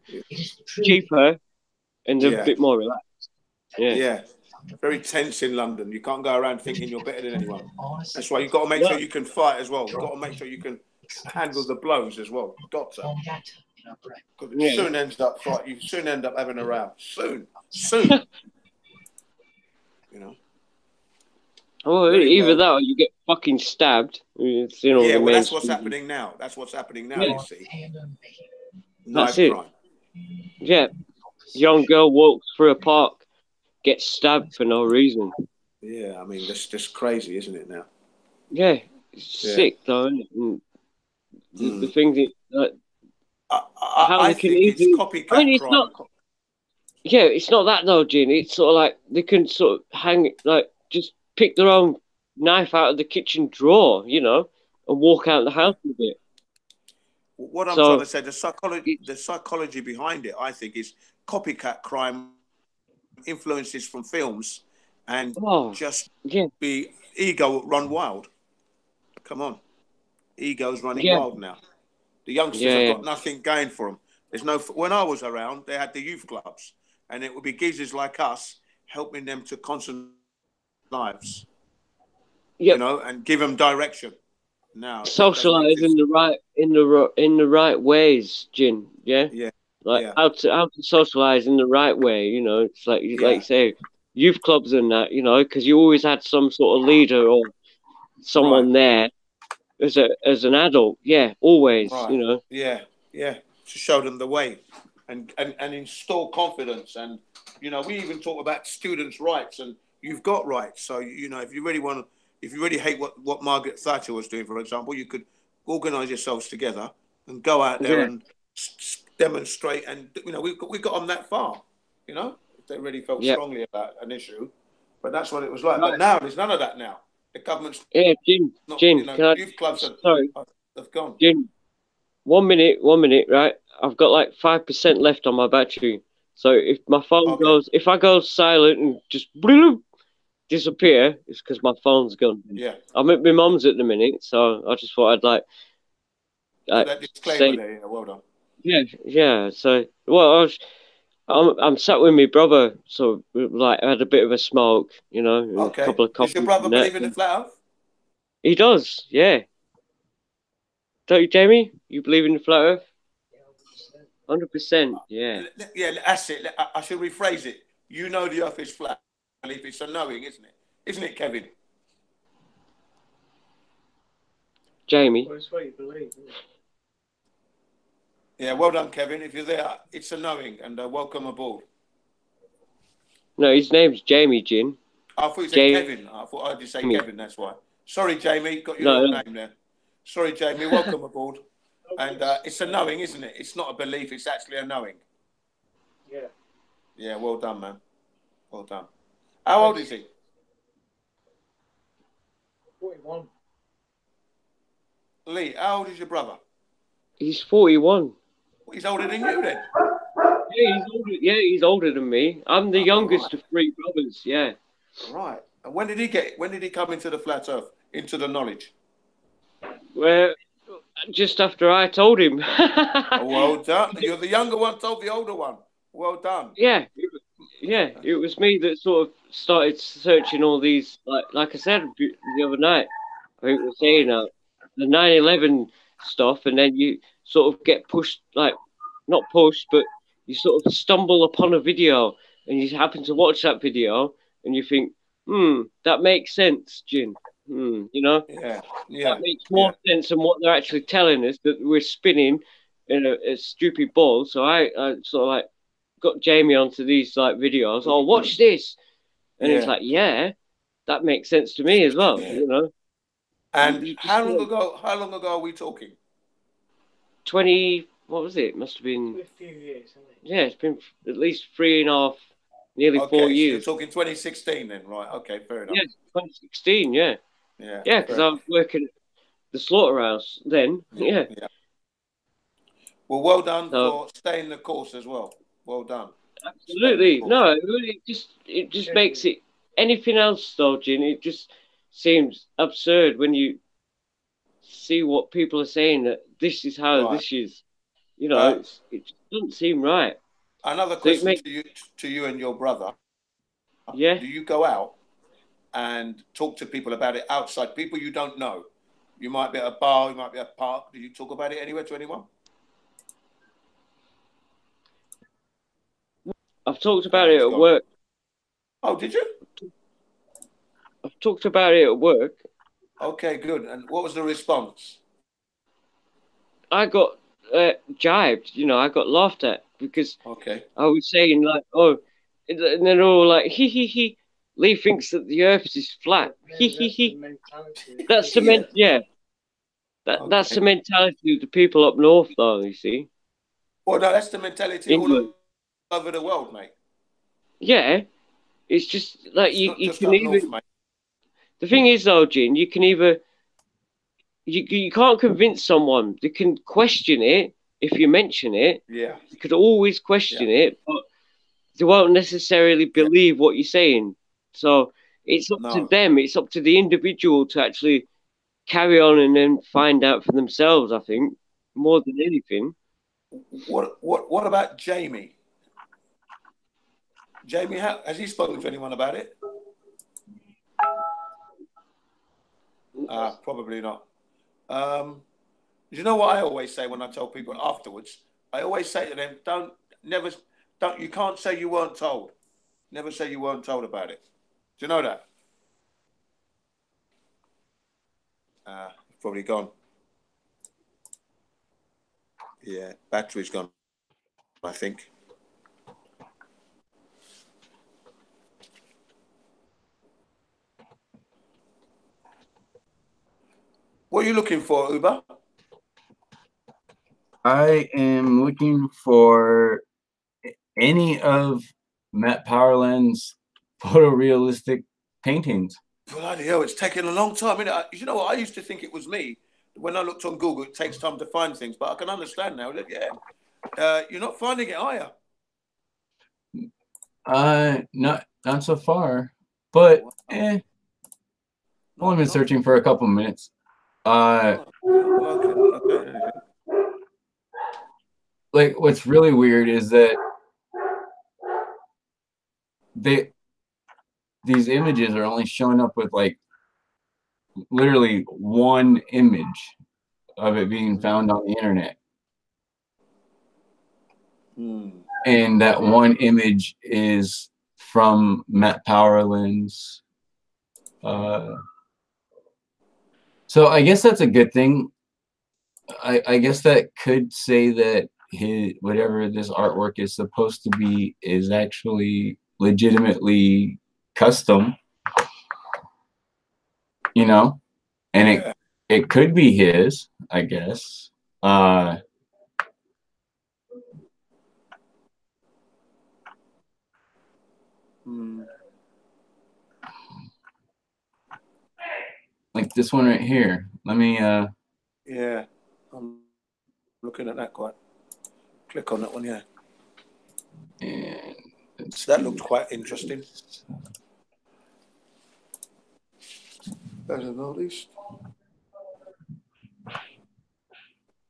cheaper and a bit more relaxed. Yeah. Very tense in London. You can't go around thinking you're better than anyone. That's why you've got to make sure you can fight as well. You've got to make sure you can handle the blows as well. Got to. You soon end up fight. You soon end up having a row. Soon. You know. Oh, either that or you get fucking stabbed. It's, you know, yeah, well, that's what's happening now. That's what's happening now. You see. That's it. Crime. Yeah, young girl walks through a park, gets stabbed for no reason. Yeah, I mean, that's just crazy, isn't it now? Yeah, it's sick though. And the thing that I think it's copycat crime. Yeah, it's not that though, Gene. It's sort of like they can sort of hang, like, just pick their own knife out of the kitchen drawer, you know, and walk out the house with it. What I'm trying to say, the psychology behind it, I think, is copycat crime influences from films and be ego run wild. Come on. Ego's running wild now. The youngsters have got nothing going for them. There's no. When I was around, they had the youth clubs, and it would be geezers like us helping them to concentrate lives, you know, and give them direction. Now, socialize in the right ways, Jin. Yeah. Like how to socialize in the right way. You know, it's like you say, youth clubs and that. You know, because you always had some sort of leader or someone there as an adult. Yeah, always. You know. Yeah, to show them the way, and install confidence, and you know, we even talk about students' rights, and you've got rights. So you know, if you really hate what Margaret Thatcher was doing, for example, you could organise yourselves together and go out there and demonstrate, and you know, we got them that far, you know, if they really felt strongly about an issue. But that's what it was like. But now there's none of that. Now the government's Jim, you know, youth clubs have gone. Jim, 1 minute, right? I've got like 5% left on my battery. So if my phone goes, if I go silent and just disappear, it's because my phone's gone. Yeah. I'm at my mum's at the minute, so I just thought I'd like that disclaimer there. Yeah, well done. Yeah. So I'm sat with my brother, so like I had a bit of a smoke, you know, and a couple of coffees. Does your brother believe in the flat Earth? He does, yeah. Don't you, Jamie? You believe in the flat Earth? 100%, yeah. Yeah, that's it. I should rephrase it. You know the Earth is flat. It's a knowing, isn't it? Isn't it, Kevin? Jamie. Well, it's what you believe, isn't it? Yeah, well done, Kevin. If you're there, it's a knowing, and welcome aboard. No, his name's Jamie, Jin. I thought you said Jamie. Kevin. I thought I heard you say Kevin, that's why. Sorry, Jamie, got your No, little no. name there. Sorry, Jamie, welcome aboard. And it's a knowing, isn't it? It's not a belief, it's actually a knowing. Yeah. Yeah, well done, man. Well done. How old is he? 41. Lee, how old is your brother? He's 41. Well, he's older than you then. Yeah, he's older than me. I'm the youngest of 3 brothers. Yeah. Right. And when did he come into the flat earth, into the knowledge? Well, just after I told him. Oh, well done. You're the younger one told the older one. Well done. Yeah, it was me that sort of started searching all these, like I said the other night. I think we're saying the 9/11 stuff, and then you sort of get pushed, like not pushed, but you sort of stumble upon a video, and you happen to watch that video, and you think, that makes sense, Jin. You know, Yeah. that makes more sense than what they're actually telling us, that we're spinning in a stupid ball. So I sort of like got Jamie onto these like videos. Oh, watch this, and he's like, yeah, that makes sense to me as well. Yeah. You know. And how long ago are we talking? 20. What was it? Must have been A few years, hasn't it? Yeah, it's been at least 3.5, nearly 4 years. So you're talking 2016 then, right? Okay, fair enough. Yeah, 2016. Yeah. Yeah. Yeah, because I was working at the slaughterhouse then. Yeah. Well, done for staying the course as well. Well done. Absolutely. No, it just makes it anything else though, Jin. It just seems absurd when you see what people are saying, that this is how this is. You know, it just doesn't seem right. Another question to you and your brother. Yeah. Do you go out and talk to people about it outside? People you don't know. You might be at a bar, you might be at a park. Do you talk about it anywhere to anyone? I've talked about it at work. Oh, did you? I've talked about it at work. Okay, good. And what was the response? I got jibed, you know, I got laughed at because I was saying like, oh, and they're all like, he. Lee thinks that the Earth is flat. He. That's the that's the mentality of the people up north, though. You see. Well, no, that's the mentality all over the world, mate. Yeah, it's just like you can either. The thing is, though, Jin, you can either. You can't convince someone. They can question it if you mention it. Yeah. You could always question it, but they won't necessarily believe what you're saying. So it's up to them. It's up to the individual to actually carry on and then find out for themselves, I think, more than anything. What about Jamie? Jamie, has he spoken to anyone about it? Probably not. You know what I always say when I tell people afterwards? I always say to them, you can't say you weren't told. Never say you weren't told about it. Do you know that? Probably gone. Yeah, battery's gone, I think. What are you looking for, Uber? I am looking for any of Matt Powerland's photorealistic paintings. Bloody hell, it's taken a long time. I mean, you know what? I used to think it was me. When I looked on Google, it takes time to find things, but I can understand now that, you're not finding it, are you? Not so far, but I've only been searching for a couple minutes. Like, what's really weird is that these images are only showing up with like literally one image of it being found on the internet. And that one image is from Matt Powerland's So I guess that's a good thing. I guess that could say that his whatever this artwork is supposed to be is actually legitimately custom, you know, and it could be his, I guess. Like this one right here. Let me yeah, I'm looking at that quite. Click on that one, yeah. and That looked quite interesting. Better than all these.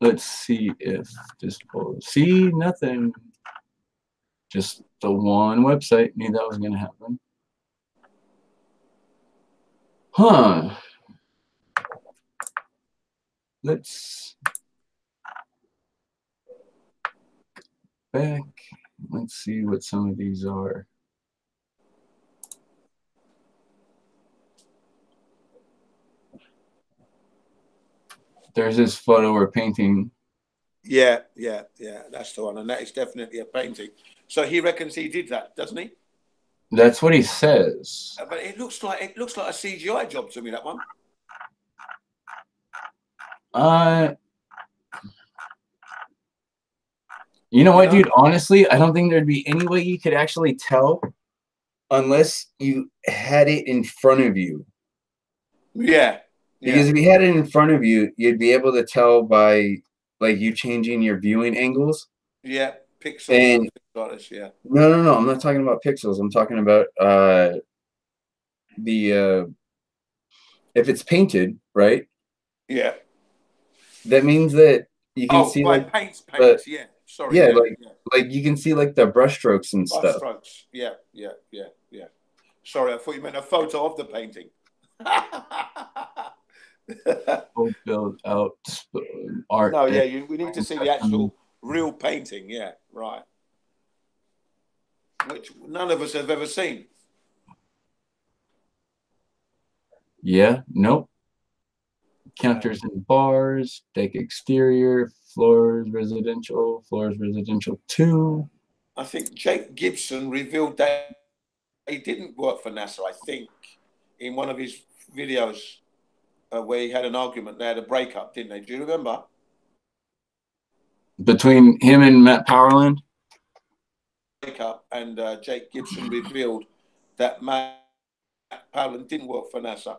let's see if this pulls. See, nothing. Just the one website. Knew that was gonna happen. Huh. Let's back. Let's see what some of these are. There's this photo or painting. Yeah, that's the one, and that is definitely a painting. So he reckons he did that, doesn't he? That's what he says. But it looks like a CGI job to me, that one. You know what, dude? Honestly, I don't think there'd be any way you could actually tell unless you had it in front of you. Yeah. Because if you had it in front of you, you'd be able to tell by like you changing your viewing angles. Yeah, pixels and like this, yeah. No. I'm not talking about pixels. I'm talking about if it's painted, right? Yeah. That means that you can see like paints, yeah. Sorry. Yeah, like you can see like the brush strokes and stuff. Strokes. Yeah. Sorry, I thought you meant a photo of the painting. Build out art. No, yeah, we need to see the actual real painting. Yeah, right. Which none of us have ever seen. Yeah, nope. Counters and bars, deck exterior, floors residential 2. I think Jake Gibson revealed that he didn't work for NASA, I think, in one of his videos where he had an argument. They had a breakup, didn't they? Do you remember? Between him and Matt Powerland? Breakup, and Jake Gibson revealed that Matt Powerland didn't work for NASA,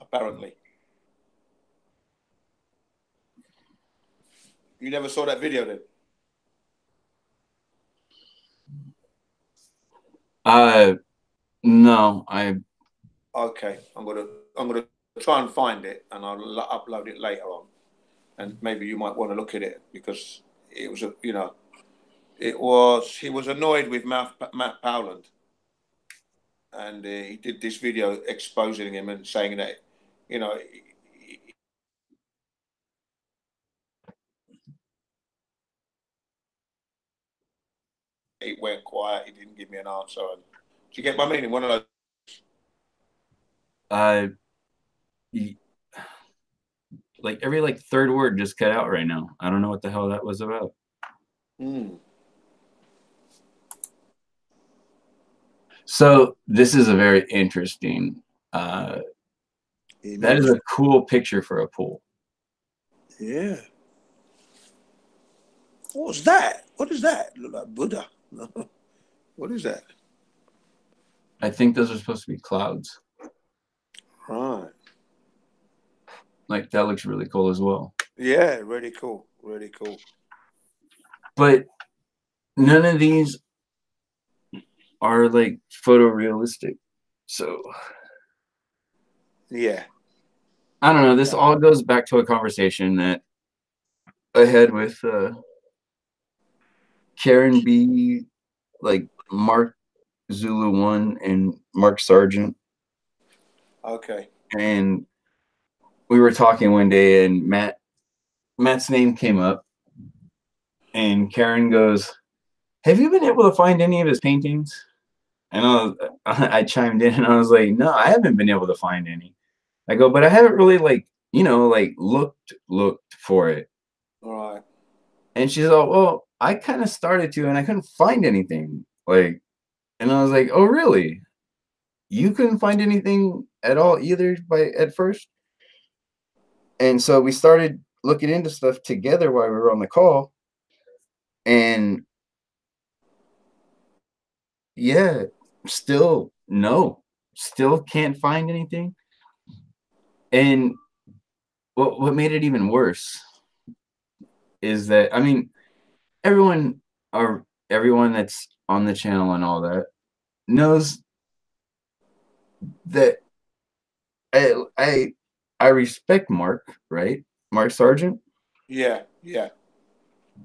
apparently. You never saw that video then? No, Okay, I'm gonna try and find it, and I'll upload it later on, and maybe you might want to look at it because it was he was annoyed with Matt Powerland, and he did this video exposing him and saying that it went quiet. He didn't give me an answer. And, do you get my meaning? One of those. Like every third word just cut out right now. I don't know what the hell that was about. So this is a very interesting. That is a cool picture for a pool. Yeah. What's that? What is that? Look like Buddha. What is that? I think those are supposed to be clouds. Right. Like that looks really cool as well. Yeah, really cool. Really cool. But none of these are like photorealistic. So yeah. I don't know. This all goes back to a conversation that I had with Karen B, like Mark Zulu 1 and Mark Sargent. Okay. And we were talking one day, and Matt's name came up, and Karen goes, "Have you been able to find any of his paintings?" And I chimed in, and I was like, "No, I haven't been able to find any." I go, "But I haven't really like looked for it. All right. And she's all, well, I kind of started to, and I couldn't find anything. Like, and I was like, oh, really? You couldn't find anything at all either at first? And so we started looking into stuff together while we were on the call. And yeah, still can't find anything. And what made it even worse is that, I mean, everyone that's on the channel and all that knows that I respect Mark, right? Mark Sargent. Yeah, yeah.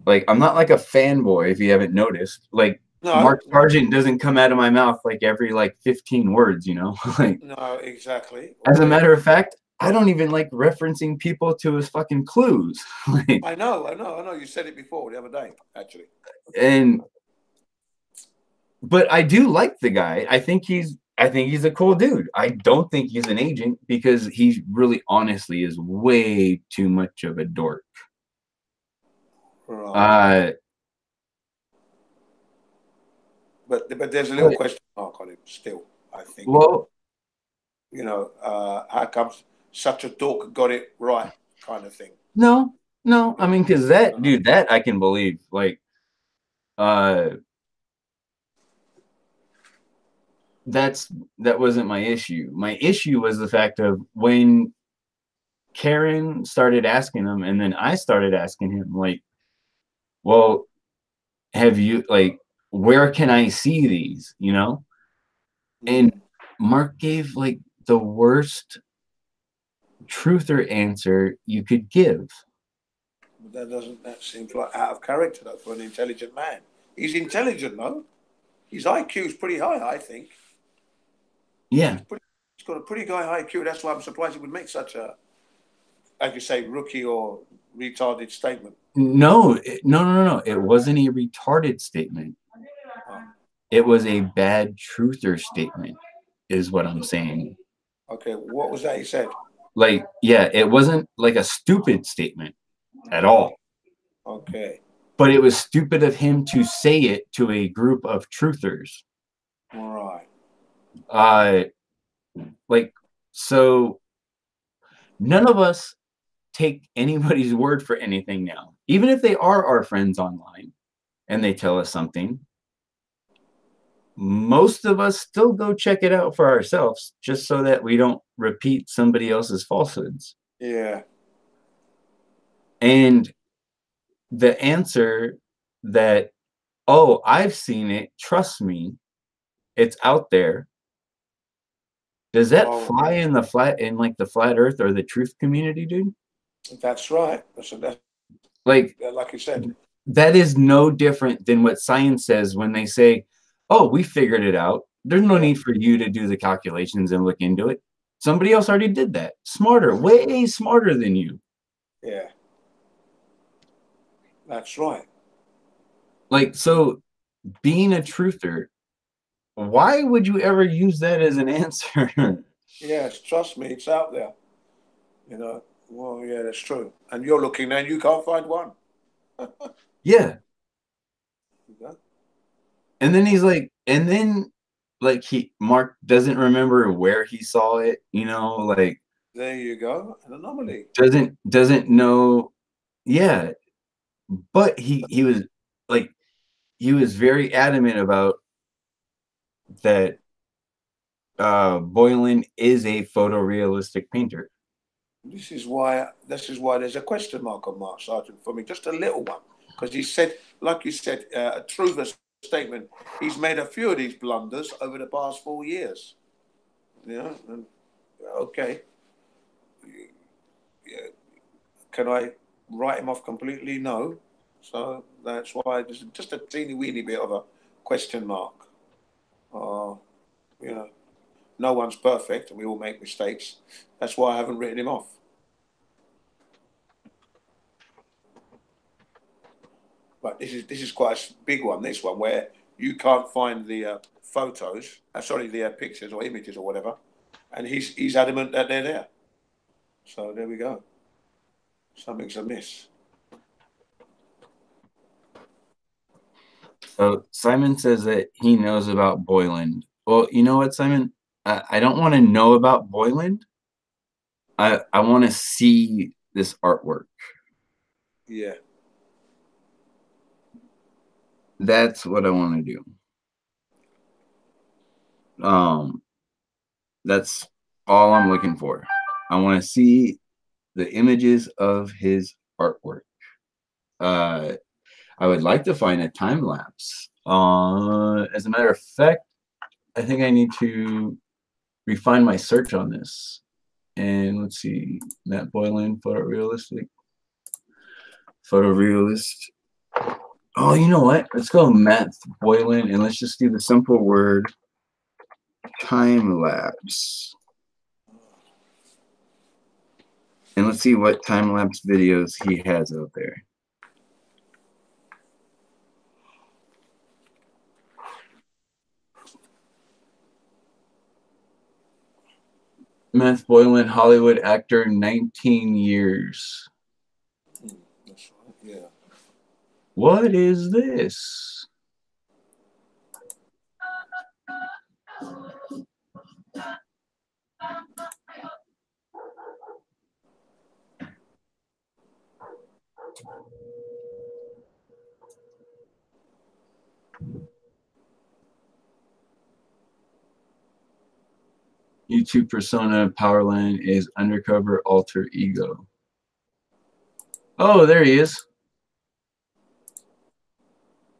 Like, I'm not like a fanboy, if you haven't noticed. Like, No. Mark Sargent doesn't come out of my mouth like every 15 words, like. No, exactly. As a matter of fact, I don't even like referencing people to his fucking clues. Like, I know. You said it before the other day, actually. But I do like the guy. I think he's a cool dude. I don't think he's an agent because he really honestly is way too much of a dork. Right. But there's a little question mark on him still, I think. Well, how comes such a dork got it right, kind of thing. No. I mean, because that I can believe. Like, that wasn't my issue. My issue was the fact of when Karen started asking him, and then I started asking him, like, well, have you, like, where can I see these, And Mark gave, like, the worst truther answer you could give. But that seems like out of character, though, for an intelligent man. He's intelligent, though. His IQ is pretty high, I think. Yeah. He's got a pretty high IQ. That's why I'm surprised he would make such a, like you say, rookie or retarded statement. No. It wasn't a retarded statement. It was a bad truther statement, is what I'm saying. Okay, what was that he said? Like, yeah, it wasn't like a stupid statement at all. Okay. But it was stupid of him to say it to a group of truthers. All right. So none of us take anybody's word for anything now. Even if they are our friends online and they tell us something, most of us still go check it out for ourselves just so that we don't repeat somebody else's falsehoods. Yeah. And the answer that, oh, I've seen it, trust me, it's out there. Does that fly in the flat earth or the truth community, dude? That's right. Like you said. That is no different than what science says when they say, oh, we figured it out. There's no need for you to do the calculations and look into it. Somebody else already did that. Smarter, way smarter than you. Yeah. That's right. Like, so being a truther, why would you ever use that as an answer? Yes, trust me, it's out there. Well, yeah, that's true. And you're looking and you can't find one. Yeah. And then he's like, Mark doesn't remember where he saw it, like. There you go, an anomaly. Doesn't know, yeah. But he was very adamant about that. Boylan is a photorealistic painter. This is why there's a question mark on Mark Sargent for me, just a little one, because he said, like you said, a truthful statement. He's made a few of these blunders over the past 4 years. And, okay. Can I write him off completely? No. So that's why there's just a teeny weeny bit of a question mark. No one's perfect and we all make mistakes. That's why I haven't written him off. But this is quite a big one, this one, where you can't find the photos, the pictures or images or whatever, and he's adamant that they're there. So there we go. Something's amiss. So Simon says that he knows about Boyland. Well, you know what, Simon? I don't want to know about Boyland. I want to see this artwork. Yeah. That's what I want to do. That's all I'm looking for. I want to see the images of his artwork. I would like to find a time lapse. As a matter of fact, I think I need to refine my search on this. And let's see, Matt Boylan, photorealistic. Photorealist. Oh, you know what? Let's go Matt Boylan and let's just do the simple word time lapse. And let's see what time lapse videos he has out there. Matt Boylan, Hollywood actor, 19 years. That's right. Yeah. What is this? YouTube persona Powerland is undercover alter ego. Oh, there he is.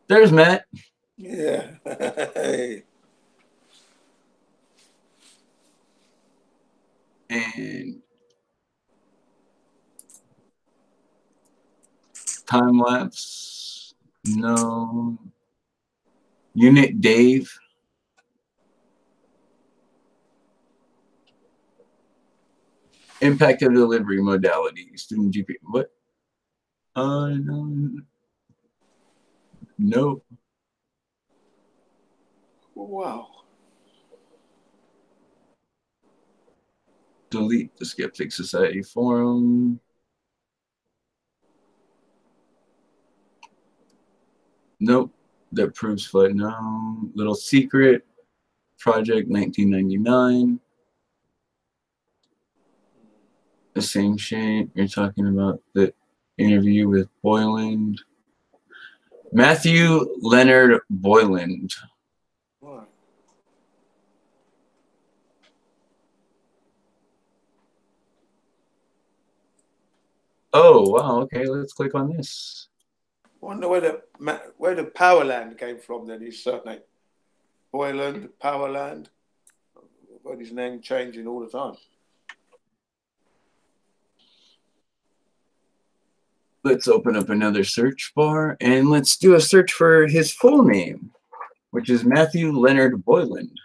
There's Matt. Yeah. Hey. And time lapse. No. Unit Dave. Impact of delivery modality. Student GP. What? No. Nope. Wow. Delete the Skeptic Society forum. Nope. That proves flight. No. Little Secret. Project 1999. The same shit. You're talking about the interview with Boyland. Matthew Leonard Boyland. Wow. Oh, wow. Okay, let's click on this. Wonder where the Powerland came from then, his surname. Boyland, Powerland. But his name changing all the time. Let's open up another search bar and let's do a search for his full name, which is Matthew Leonard Boyland.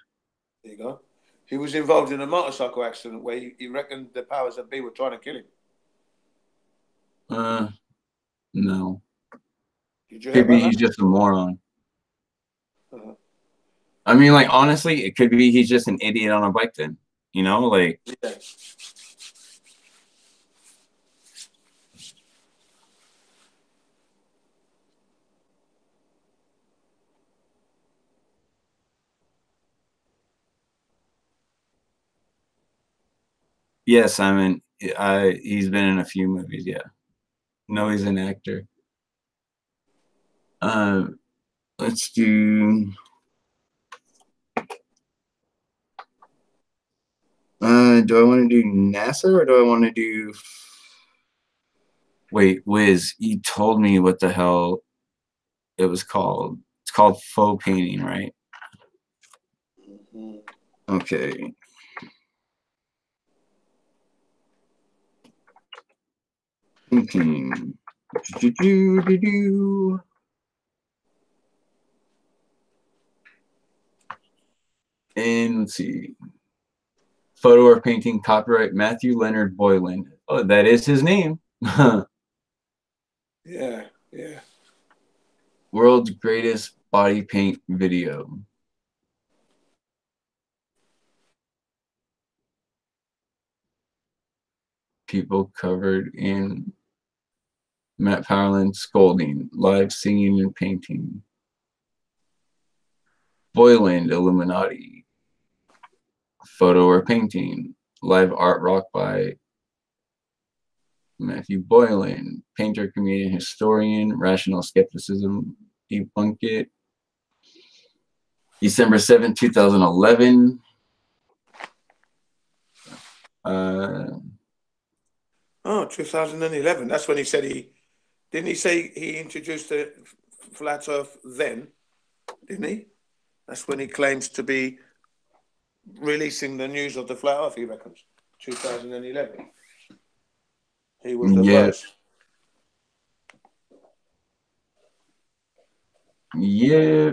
There you go. He was involved in a motorcycle accident where he reckoned the powers that be were trying to kill him. No. Did you hear Could be about he's that? just a moron. Uh-huh. I mean, like, honestly, it could be he's just an idiot on a bike then. You know, like... Yeah. Yeah, Simon. He's been in a few movies, yeah. No, he's an actor. Let's do... do I want to do NASA or do I want to do... Wait, Wiz, you told me what the hell it was called. It's called faux painting, right? Mm-hmm. Okay. Painting. And let's see. Photo or painting, copyright Matthew Leonard Boylan. Oh, that is his name. Yeah, yeah. World's greatest body paint video. people covered in Matt Powerland scolding, live singing and painting. Boyland Illuminati, photo or painting. Live art rock by Matthew Boylan, painter, comedian, historian. Rational skepticism, debunk it. December 7th, 2011. Oh, 2011. That's when he said didn't he say he introduced the flat Earth then? Didn't he? That's when he claims to be releasing the news of the flat Earth, he reckons. 2011. He was the first. Yeah.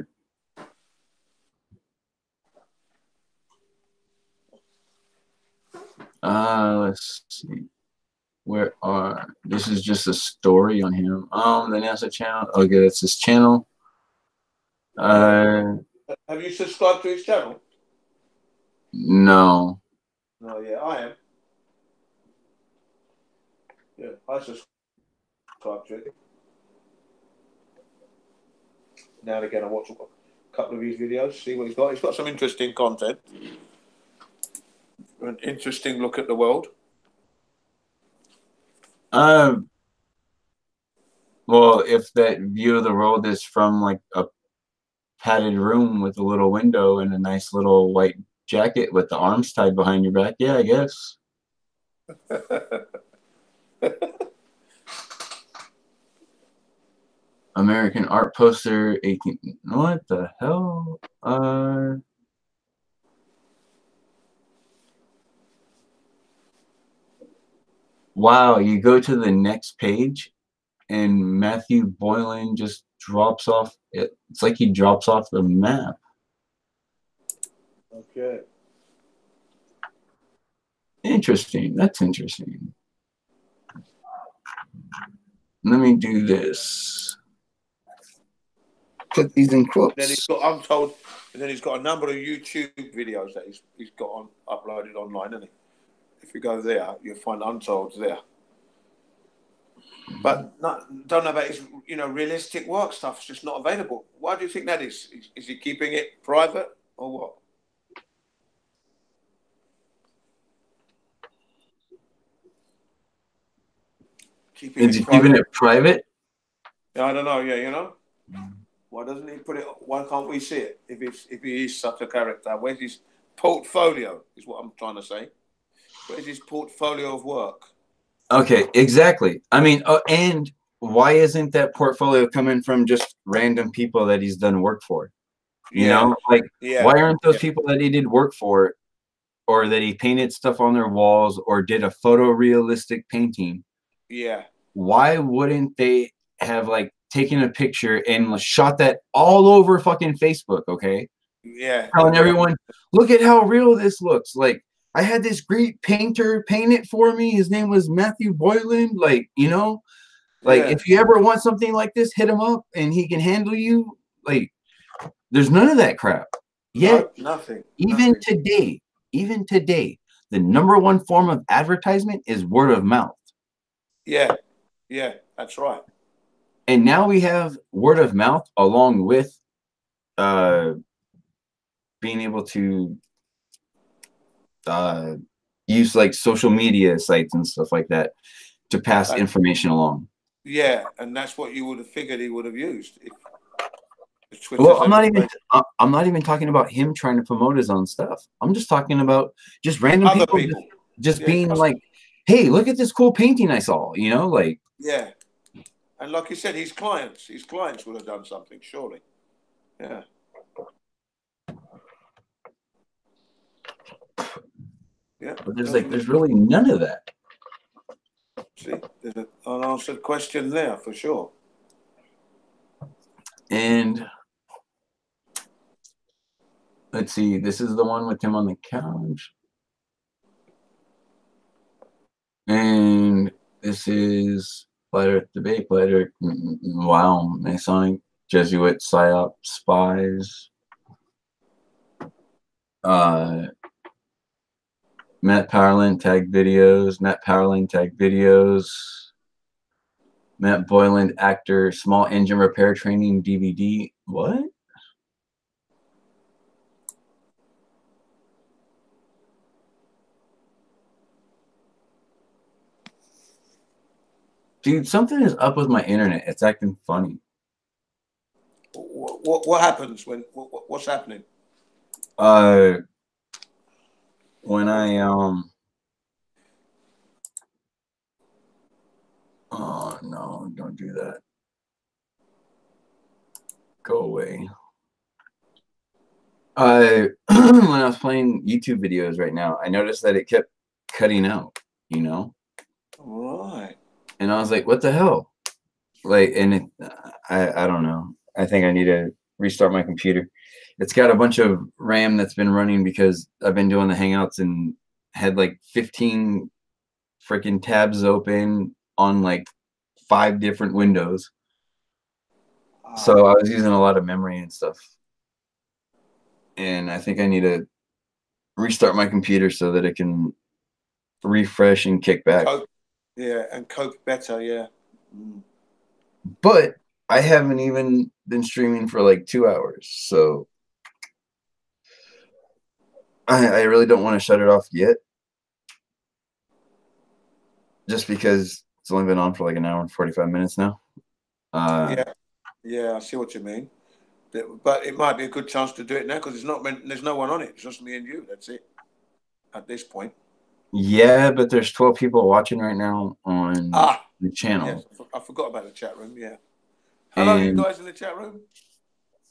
Let's see. This is just a story on him. The NASA channel. Okay, that's his channel. Have you subscribed to his channel? No. No, yeah, I am. Yeah, I subscribe to it. Now and again, I watch a couple of his videos, see what he's got. He's got some interesting content. An interesting look at the world. Well, if that view of the world is from like a padded room with a little window and a nice little white jacket with the arms tied behind your back, yeah, I guess. American art poster 18. What the hell? Wow, you go to the next page and Matthew Boylan just drops off. It's like he drops off the map. Okay. Interesting. That's interesting. Let me do this. Put these in quotes. Then he's got Untold, and then he's got a number of YouTube videos that he's got uploaded online, isn't he? If you go there, you'll find Untold there. But don't know about his, realistic work stuff. It's just not available. Why do you think that is? Is he keeping it private or what? Is he keeping it private? Yeah, I don't know. Yeah, Why doesn't he put it? Why can't we see it? If he is such a character, where's his portfolio? Is what I'm trying to say. Where's his portfolio of work? Okay, exactly. I mean, and why isn't that portfolio coming from just random people that he's done work for? You know, like why aren't those people that he did work for, or that he painted stuff on their walls, or did a photorealistic painting? Yeah. Why wouldn't they have like taken a picture and shot that all over fucking Facebook? Okay. Yeah. Telling everyone, look at how real this looks. Like, I had this great painter paint it for me. His name was Matthew Boylan. Like, if you ever want something like this, hit him up and he can handle you. Like, there's none of that crap. Yet, nothing. Even today, the #1 form of advertisement is word of mouth. Yeah, that's right. And now we have word of mouth along with being able to use like social media sites and stuff like that to pass information along. Yeah, and that's what you would have figured he would have used. Well, I'm not even talking about him trying to promote his own stuff. I'm just talking about just random people. Just being like, hey, look at this cool painting I saw, like. Yeah. And like you said, his clients would have done something, surely. Yeah. Yeah. But there's really none of that. See, there's an unanswered question there for sure. And let's see, this is the one with him on the couch. And this is Flat Earth Debate, Flat Earth, wow, Masonic, Jesuit, PSYOP, spies. Matt Powerland tag videos. Matt Powerland tag videos. Matt Boyland actor small engine repair training DVD. What? Dude, something is up with my internet. It's acting funny. What happens when? What's happening? When I oh no, don't do that. Go away. When I was playing YouTube videos right now, I noticed that it kept cutting out, you know? Right. And I was like, what the hell? Like, and it, I don't know. I think I need to restart my computer. It's got a bunch of RAM that's been running because I've been doing the Hangouts and had like 15 freaking tabs open on like 5 different windows. So I was using a lot of memory and stuff. And I think I need to restart my computer so that it can refresh and kick back. Yeah, and cope better, yeah. Mm. But I haven't even been streaming for like 2 hours, so I really don't want to shut it off yet. Just because it's only been on for like an hour and 45 minutes now. Yeah, I see what you mean. But it might be a good chance to do it now because there's no one on it. It's just me and you. That's it at this point. Yeah, but there's 12 people watching right now on the channel. Yes, I forgot about the chat room. Yeah. Hello, you guys in the chat room.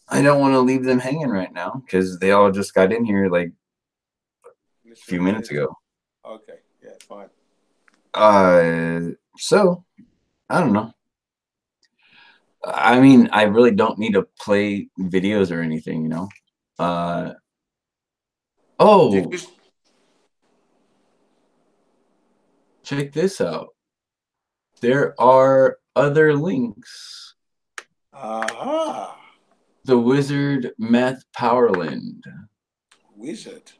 I don't want to leave them hanging right now because they all just got in here like a few minutes ago. Okay. Yeah, fine. So I don't know. I mean, I really don't need to play videos or anything, you know. Check this out. There are other links. The Wizard Matt Powerland. Wizard.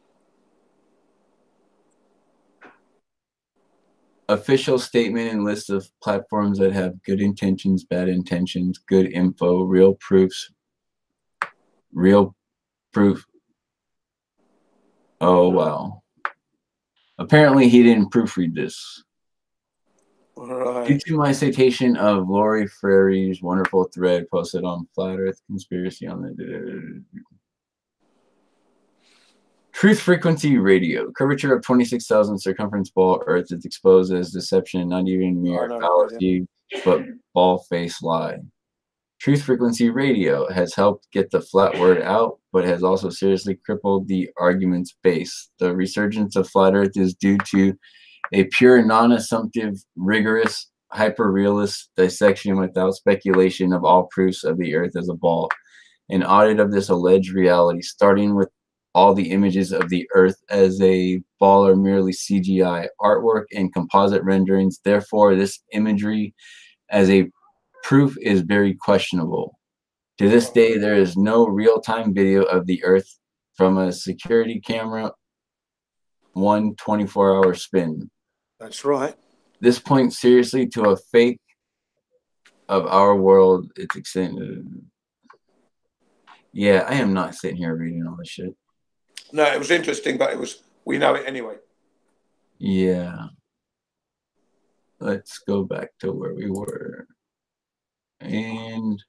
Official statement and list of platforms that have good intentions, bad intentions, good info, real proofs, real proof. Oh, wow. Apparently he didn't proofread this. Right. Due to my citation of Lori Frere's wonderful thread posted on Flat Earth Conspiracy on the Truth Frequency Radio. Curvature of 26,000 circumference ball Earth is exposed as deception, not even mere fallacy, but ball-faced lie. Truth Frequency Radio has helped get the flat word out, but has also seriously crippled the argument's base. The resurgence of flat Earth is due to a pure, non-assumptive, rigorous, hyper-realist dissection without speculation of all proofs of the Earth as a ball. An audit of this alleged reality, starting with all the images of the Earth as a ball are merely CGI artwork and composite renderings. Therefore, this imagery as a proof is very questionable. To this day, there is no real-time video of the Earth from a security camera, 1 24-hour spin. That's right. This points seriously to a fake of our world. It's extended. Yeah, I am not sitting here reading all this shit. No, it was interesting, but we know it anyway. Yeah. Let's go back to where we were. And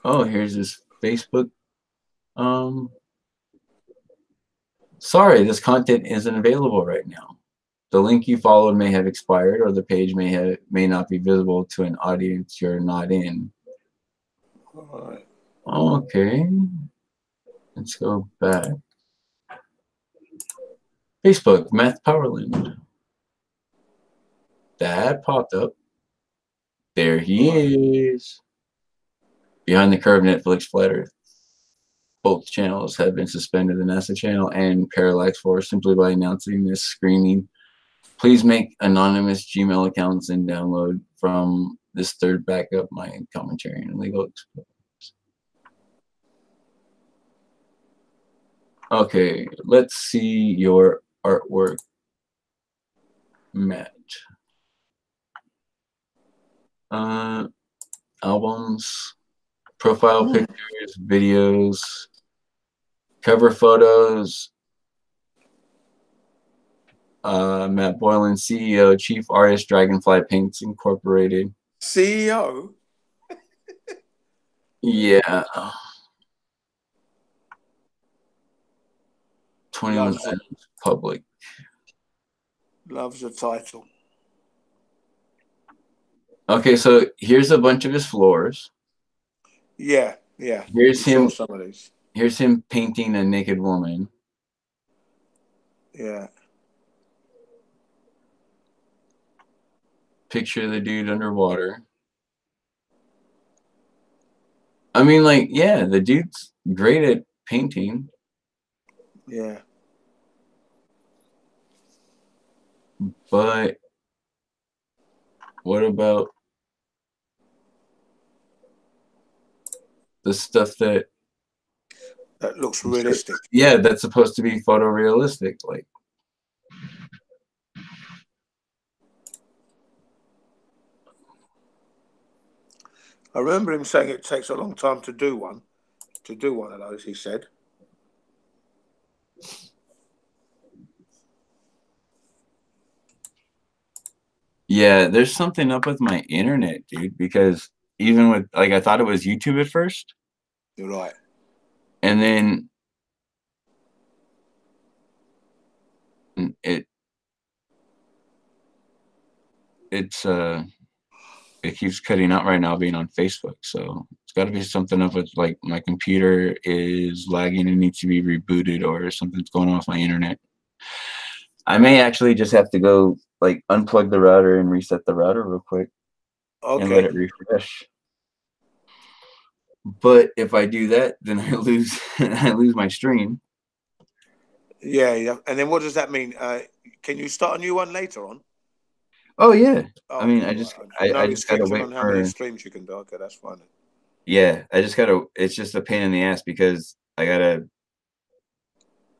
oh, here's this Facebook. Sorry, this content isn't available right now. The link you followed may have expired, or the page may not be visible to an audience you're not in. All right. Okay. Let's go back. Facebook, Matt Powerland. That popped up. There he is. Behind the Curve, Netflix, Flat Earth. Both channels have been suspended, the NASA channel and Parallax Force, simply by announcing this screening. Please make anonymous Gmail accounts and download from this third backup my commentary and legal exposure. Okay, let's see your artwork, Matt. Albums, profile pictures, videos, cover photos. Matt Boylan, CEO, Chief Artist, Dragonfly Paints Incorporated. CEO? Yeah. 21 Loves it. items public. Loves the title. Okay, so here's a bunch of his floors. Yeah, yeah. Here's You him. saw some of these. Here's him painting a naked woman. Yeah. Picture of the dude underwater. I mean, like, yeah, the dude's great at painting. Yeah. But what about the stuff that looks realistic? Yeah, that's supposed to be photorealistic. Like, I remember him saying it takes a long time to do one. To do one of those, he said. yeah, there's something up with my internet, dude, because even with, like, I thought it was YouTube at first. You're right. And then it keeps cutting out right now being on Facebook. So it's got to be something up with, like, my computer is lagging and needs to be rebooted, or something's going on with my internet. I may actually just have to go, like, unplug the router and reset the router real quick. Okay. And let it refresh. But if I do that, then I lose I lose my stream. Yeah, yeah. And then what does that mean? Can you start a new one later on? Oh yeah. Oh, I mean, right. I just gotta wait on how many streams you can do. Okay, that's fine. Yeah, I just gotta. It's just a pain in the ass because I gotta,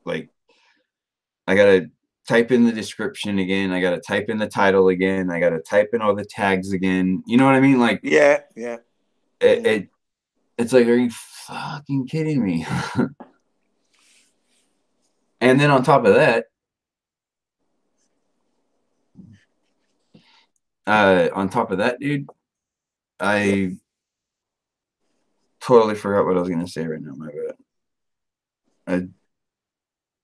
like, I gotta type in the description again. I gotta type in the title again. I gotta type in all the tags again. You know what I mean? Like, yeah, yeah. It's like, are you fucking kidding me? And then on top of that, dude, I totally forgot what I was gonna say right now. My bad.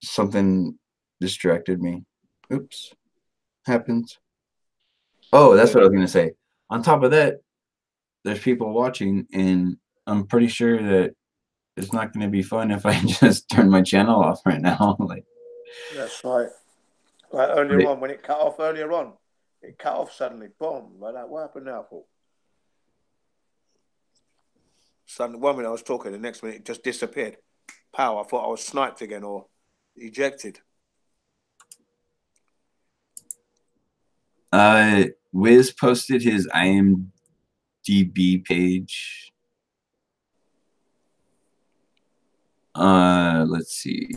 Something distracted me. Oops. Happens. Oh, that's what I was gonna say. On top of that, there's people watching, and I'm pretty sure that it's not gonna be fun if I just turn my channel off right now. Like, that's right. Like earlier on, when it cut off earlier on, it cut off suddenly. Boom. Like that. What happened now, Paul? Suddenly, 1 minute I was talking, the next minute it just disappeared. Pow! I thought I was sniped again or ejected. Wiz posted his IMDb page. Let's see.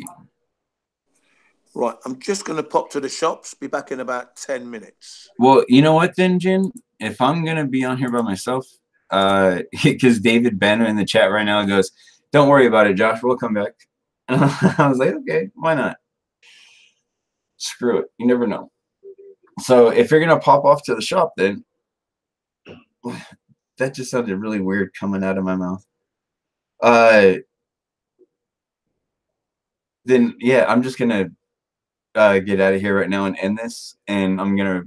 Right, I'm just going to pop to the shops. Be back in about 10 minutes. Well, you know what then, Jin? If I'm going to be on here by myself, because David Banner in the chat right now goes, don't worry about it, Josh, we'll come back. And I was like, okay, why not? Screw it. You never know. So if you're going to pop off to the shop, then that just sounded really weird coming out of my mouth. Then, yeah, I'm just going to get out of here right now and end this, and I'm gonna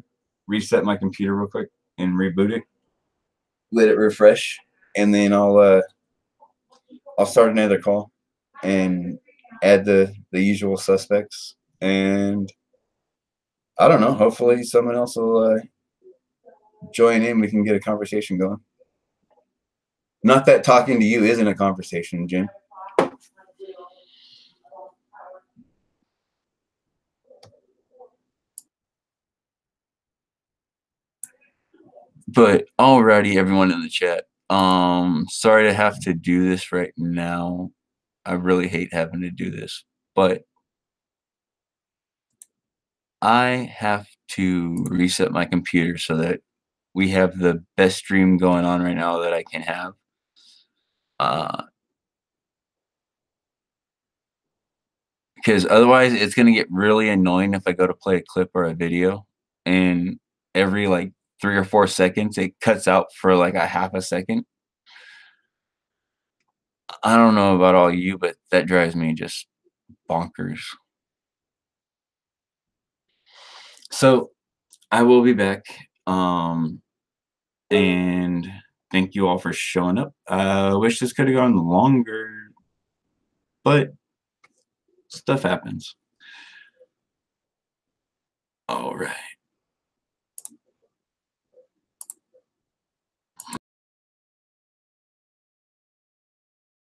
reset my computer real quick and reboot it, let it refresh, and then I'll start another call and add the usual suspects, and I don't know, hopefully someone else will join in. We can get a conversation going. Not that talking to you isn't a conversation, Jim. But alrighty, everyone in the chat. Sorry to have to do this right now. I really hate having to do this. but I have to reset my computer so that we have the best stream going on right now that I can have. Because otherwise it's going to get really annoying if I go to play a clip or a video and every like 3 or 4 seconds it cuts out for like a half a second. I don't know about all you, but that drives me just bonkers. So I will be back. And thank you all for showing up. I wish this could have gone longer, but stuff happens. All right.